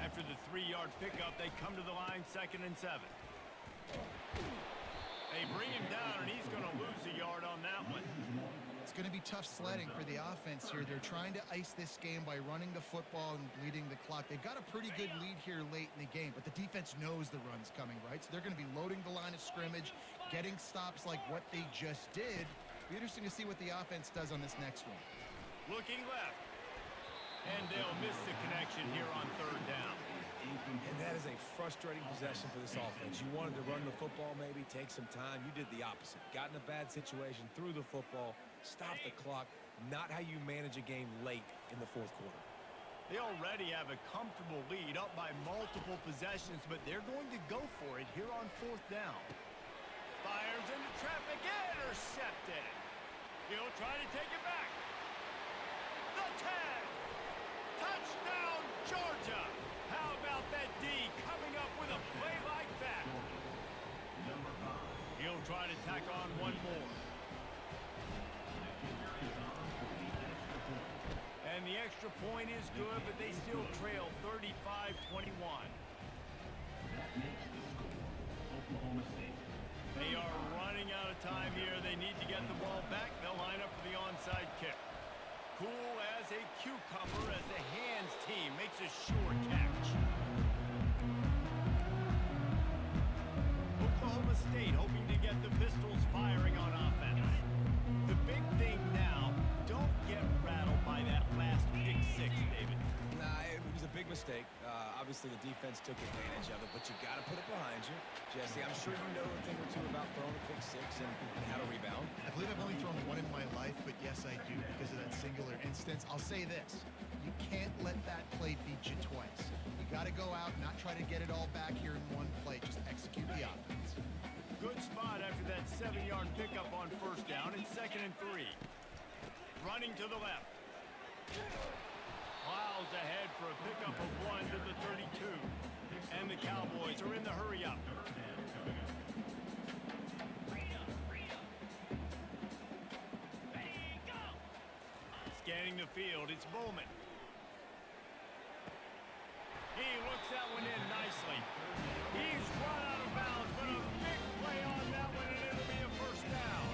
After the 3-yard pickup, they come to the line 2nd and 7. They bring him down, and he's going to lose a yard on that one. It's going to be tough sledding for the offense here. They're trying to ice this game by running the football and bleeding the clock. They've got a pretty good lead here late in the game, but the defense knows the run's coming, right? So they're going to be loading the line of scrimmage, getting stops like what they just did. Be interesting to see what the offense does on this next one. Looking left. And they'll miss the connection here on 3rd down. And that is a frustrating possession for this offense. You wanted to run the football, maybe take some time. You did the opposite. Got in a bad situation, threw the football, stopped the clock. Not how you manage a game late in the fourth quarter. They already have a comfortable lead up by multiple possessions, but they're going to go for it here on fourth down. Fires into traffic, intercepted. He'll try to take it back. The 10. Touchdown, Georgia. How about that D coming up with a play like that? He'll try to tack on one more. And the extra point is good, but they still trail 35-21. That makes the score Oklahoma State. They are running out of time here. They need to get the ball back. They'll line up for the onside kick. Cool as a cucumber as the hands team makes a sure catch. Oklahoma State hoping to get the Pistols firing on offense. The big thing now, don't get rattled by that last pick six, David. Nah, it was a big mistake. Obviously, the defense took advantage of it, but you got to put it behind you. Jesse, I'm sure you know a thing or two about throwing a pick six and how to rebound. I believe I've only thrown one in my life, but yes, I do because of that singular instance. I'll say this. You can't let that play beat you twice. You got to go out, not try to get it all back here in one play. Just execute the offense. Good spot after that 7-yard pickup on first down. It's 2nd and 3. Running to the left. Plows ahead for a pickup of 1 to the 32. And the Cowboys are in the hurry up. Scanning the field, it's Bowman. He looks that one in nicely. He's run out of bounds, but a big play on that one, and it'll be a first down.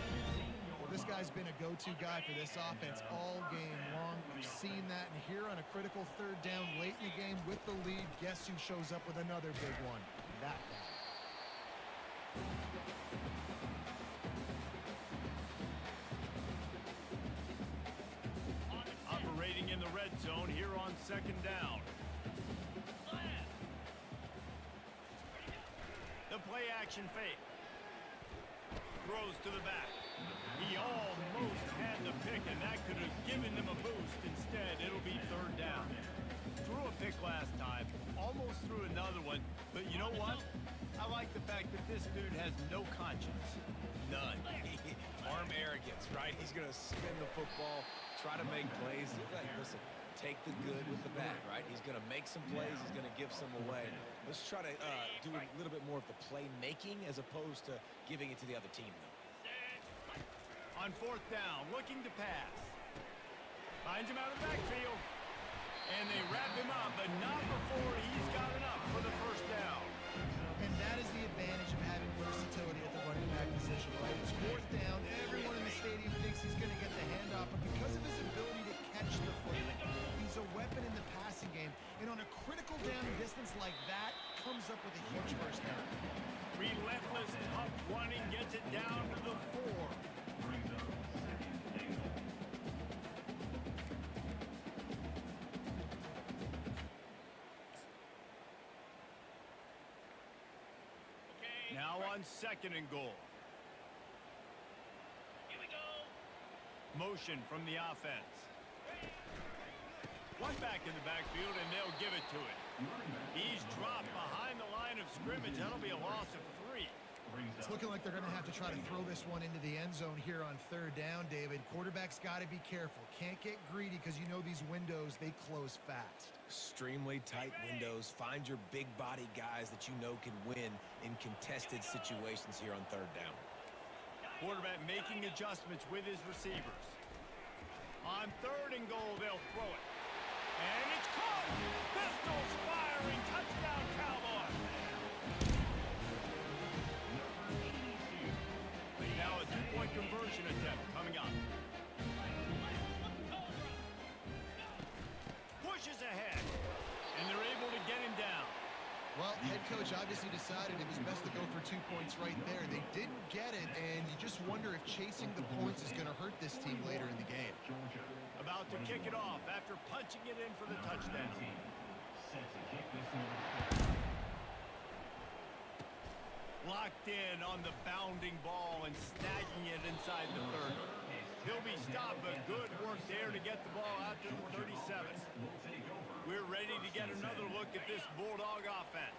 Well, this guy's been a go-to guy for this offense all game long. We've seen that, and here on a critical third down late in the game with the lead, guess who shows up with another big one? That guy. Operating in the red zone here on 2nd down. The play action fake. Throws to the back. He almost had the pick, and that could have given them a boost. Instead, it'll be 3rd down. Threw a pick last time. Almost threw another one. But you know what? I like the fact that this dude has no conscience. None. Arm arrogance, right? He's going to spin the football, try to make plays. Listen, take the good with the bad, right? He's going to make some plays. He's going to give some away. Let's try to do a little bit more of the playmaking as opposed to giving it to the other team, though. On 4th down, looking to pass. Finds him out of the backfield. And they wrap him up, but not before he's got enough for the first down. And that is the advantage of having versatility at the running back position, right? It's 4th down. Everyone in the stadium thinks he's going to get the handoff, but because of his ability to catch the football, he's a weapon in the passing game. And on a critical down distance like that, comes up with a huge first down. Relentless, tough running, gets it down to the 4. Brings up 2nd and goal. Now on 2nd and goal. Here we go. Motion from the offense. One back in the backfield, and they'll give it to him. He's dropped behind the line of scrimmage. That'll be a loss of 3. It's looking like they're going to have to try to throw this one into the end zone here on 3rd down, David. Quarterback's got to be careful. Can't get greedy because you know these windows, they close fast. Extremely tight windows. Find your big body guys that you know can win in contested situations here on 3rd down. Quarterback making adjustments with his receivers. On 3rd and goal, they'll throw it. And it's caught! Pistols firing! Touchdown, Cowboys! Now a 2-point conversion attempt coming up. Pushes ahead, and they're able to get him down. Well, head coach obviously decided it was best to go for 2 points right there. They didn't get it, and you just wonder if chasing the points is going to hurt this team later in the game. About to kick it off after punching it in for the touchdown. Set to kick this one. Locked in on the bounding ball and snagging it inside the 30. He'll be stopped, but good work there to get the ball out to the 37. We're ready to get another look at this Bulldog offense.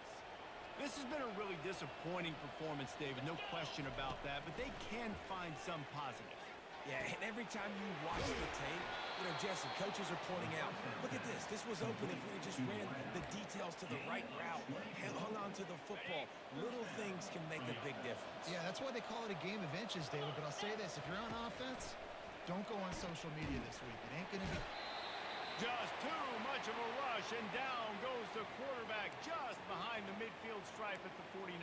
This has been a really disappointing performance, David, no question about that, but they can find some positives. Yeah, and every time you watch the tape, Jesse, coaches are pointing out, look at this. This was open if we just ran the details to the right route, hung on to the football. Little things can make a big difference. Yeah, that's why they call it a game of inches, David. But I'll say this, if you're on offense, don't go on social media this week. It ain't going to be... Just too much of a rush, and down goes the quarterback just behind the midfield stripe at the 49.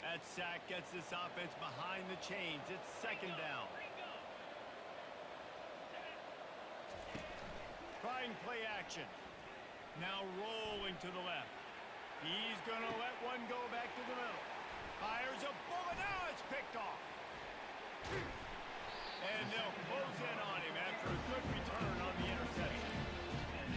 That sack gets this offense behind the chains. It's second down. Trying play action. Now rolling to the left. He's going to let one go back to the middle. Fires a bullet. Now it's picked off. And they'll close in on him after a good return on the interception.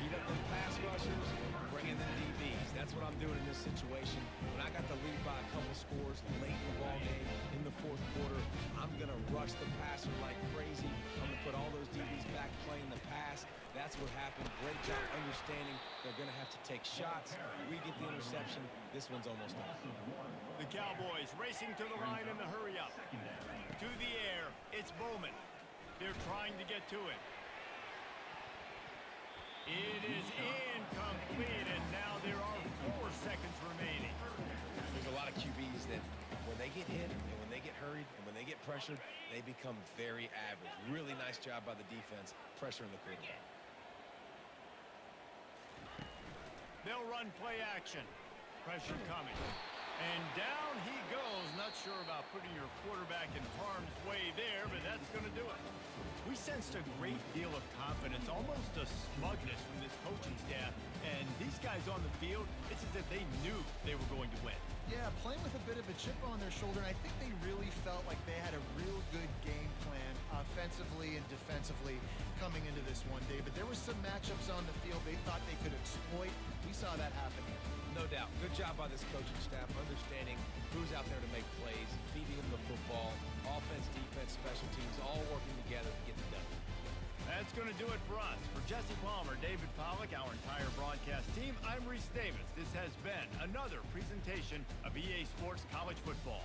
Beat up the pass rushers, bring in the DBs. That's what I'm doing in this situation. When I got the lead by a couple scores late in the ball game, in the fourth quarter, I'm going to rush the passer like crazy. I'm going to put all those DBs back playing the pass. That's what happened. Great job understanding they're going to have to take shots. We get the interception. This one's almost off. The Cowboys racing to the line in the hurry up. To the air, it's Bowman. They're trying to get to it. It is incomplete, and now there are 4 seconds remaining. There's a lot of QBs that when they get hit and when they get hurried and when they get pressured, they become very average. Really nice job by the defense, pressuring the quarterback. They'll run play action. Pressure coming. And down he goes. Not sure about putting your quarterback in harm's way there, but that's going to do it. We sensed a great deal of confidence, almost a smugness from this coaching staff. And these guys on the field, it's as if they knew they were going to win. Yeah, playing with a bit of a chip on their shoulder. And I think they really felt like they had a real good game plan offensively and defensively coming into this one, David. There were some matchups on the field they thought they could exploit. We saw that happen. No doubt. Good job by this coaching staff, understanding who's out there to make plays, feeding them the football, offense, defense, special teams, all working together to get it done. That's going to do it for us. For Jesse Palmer, David Pollack, our entire broadcast team, I'm Reese Davis. This has been another presentation of EA Sports College Football.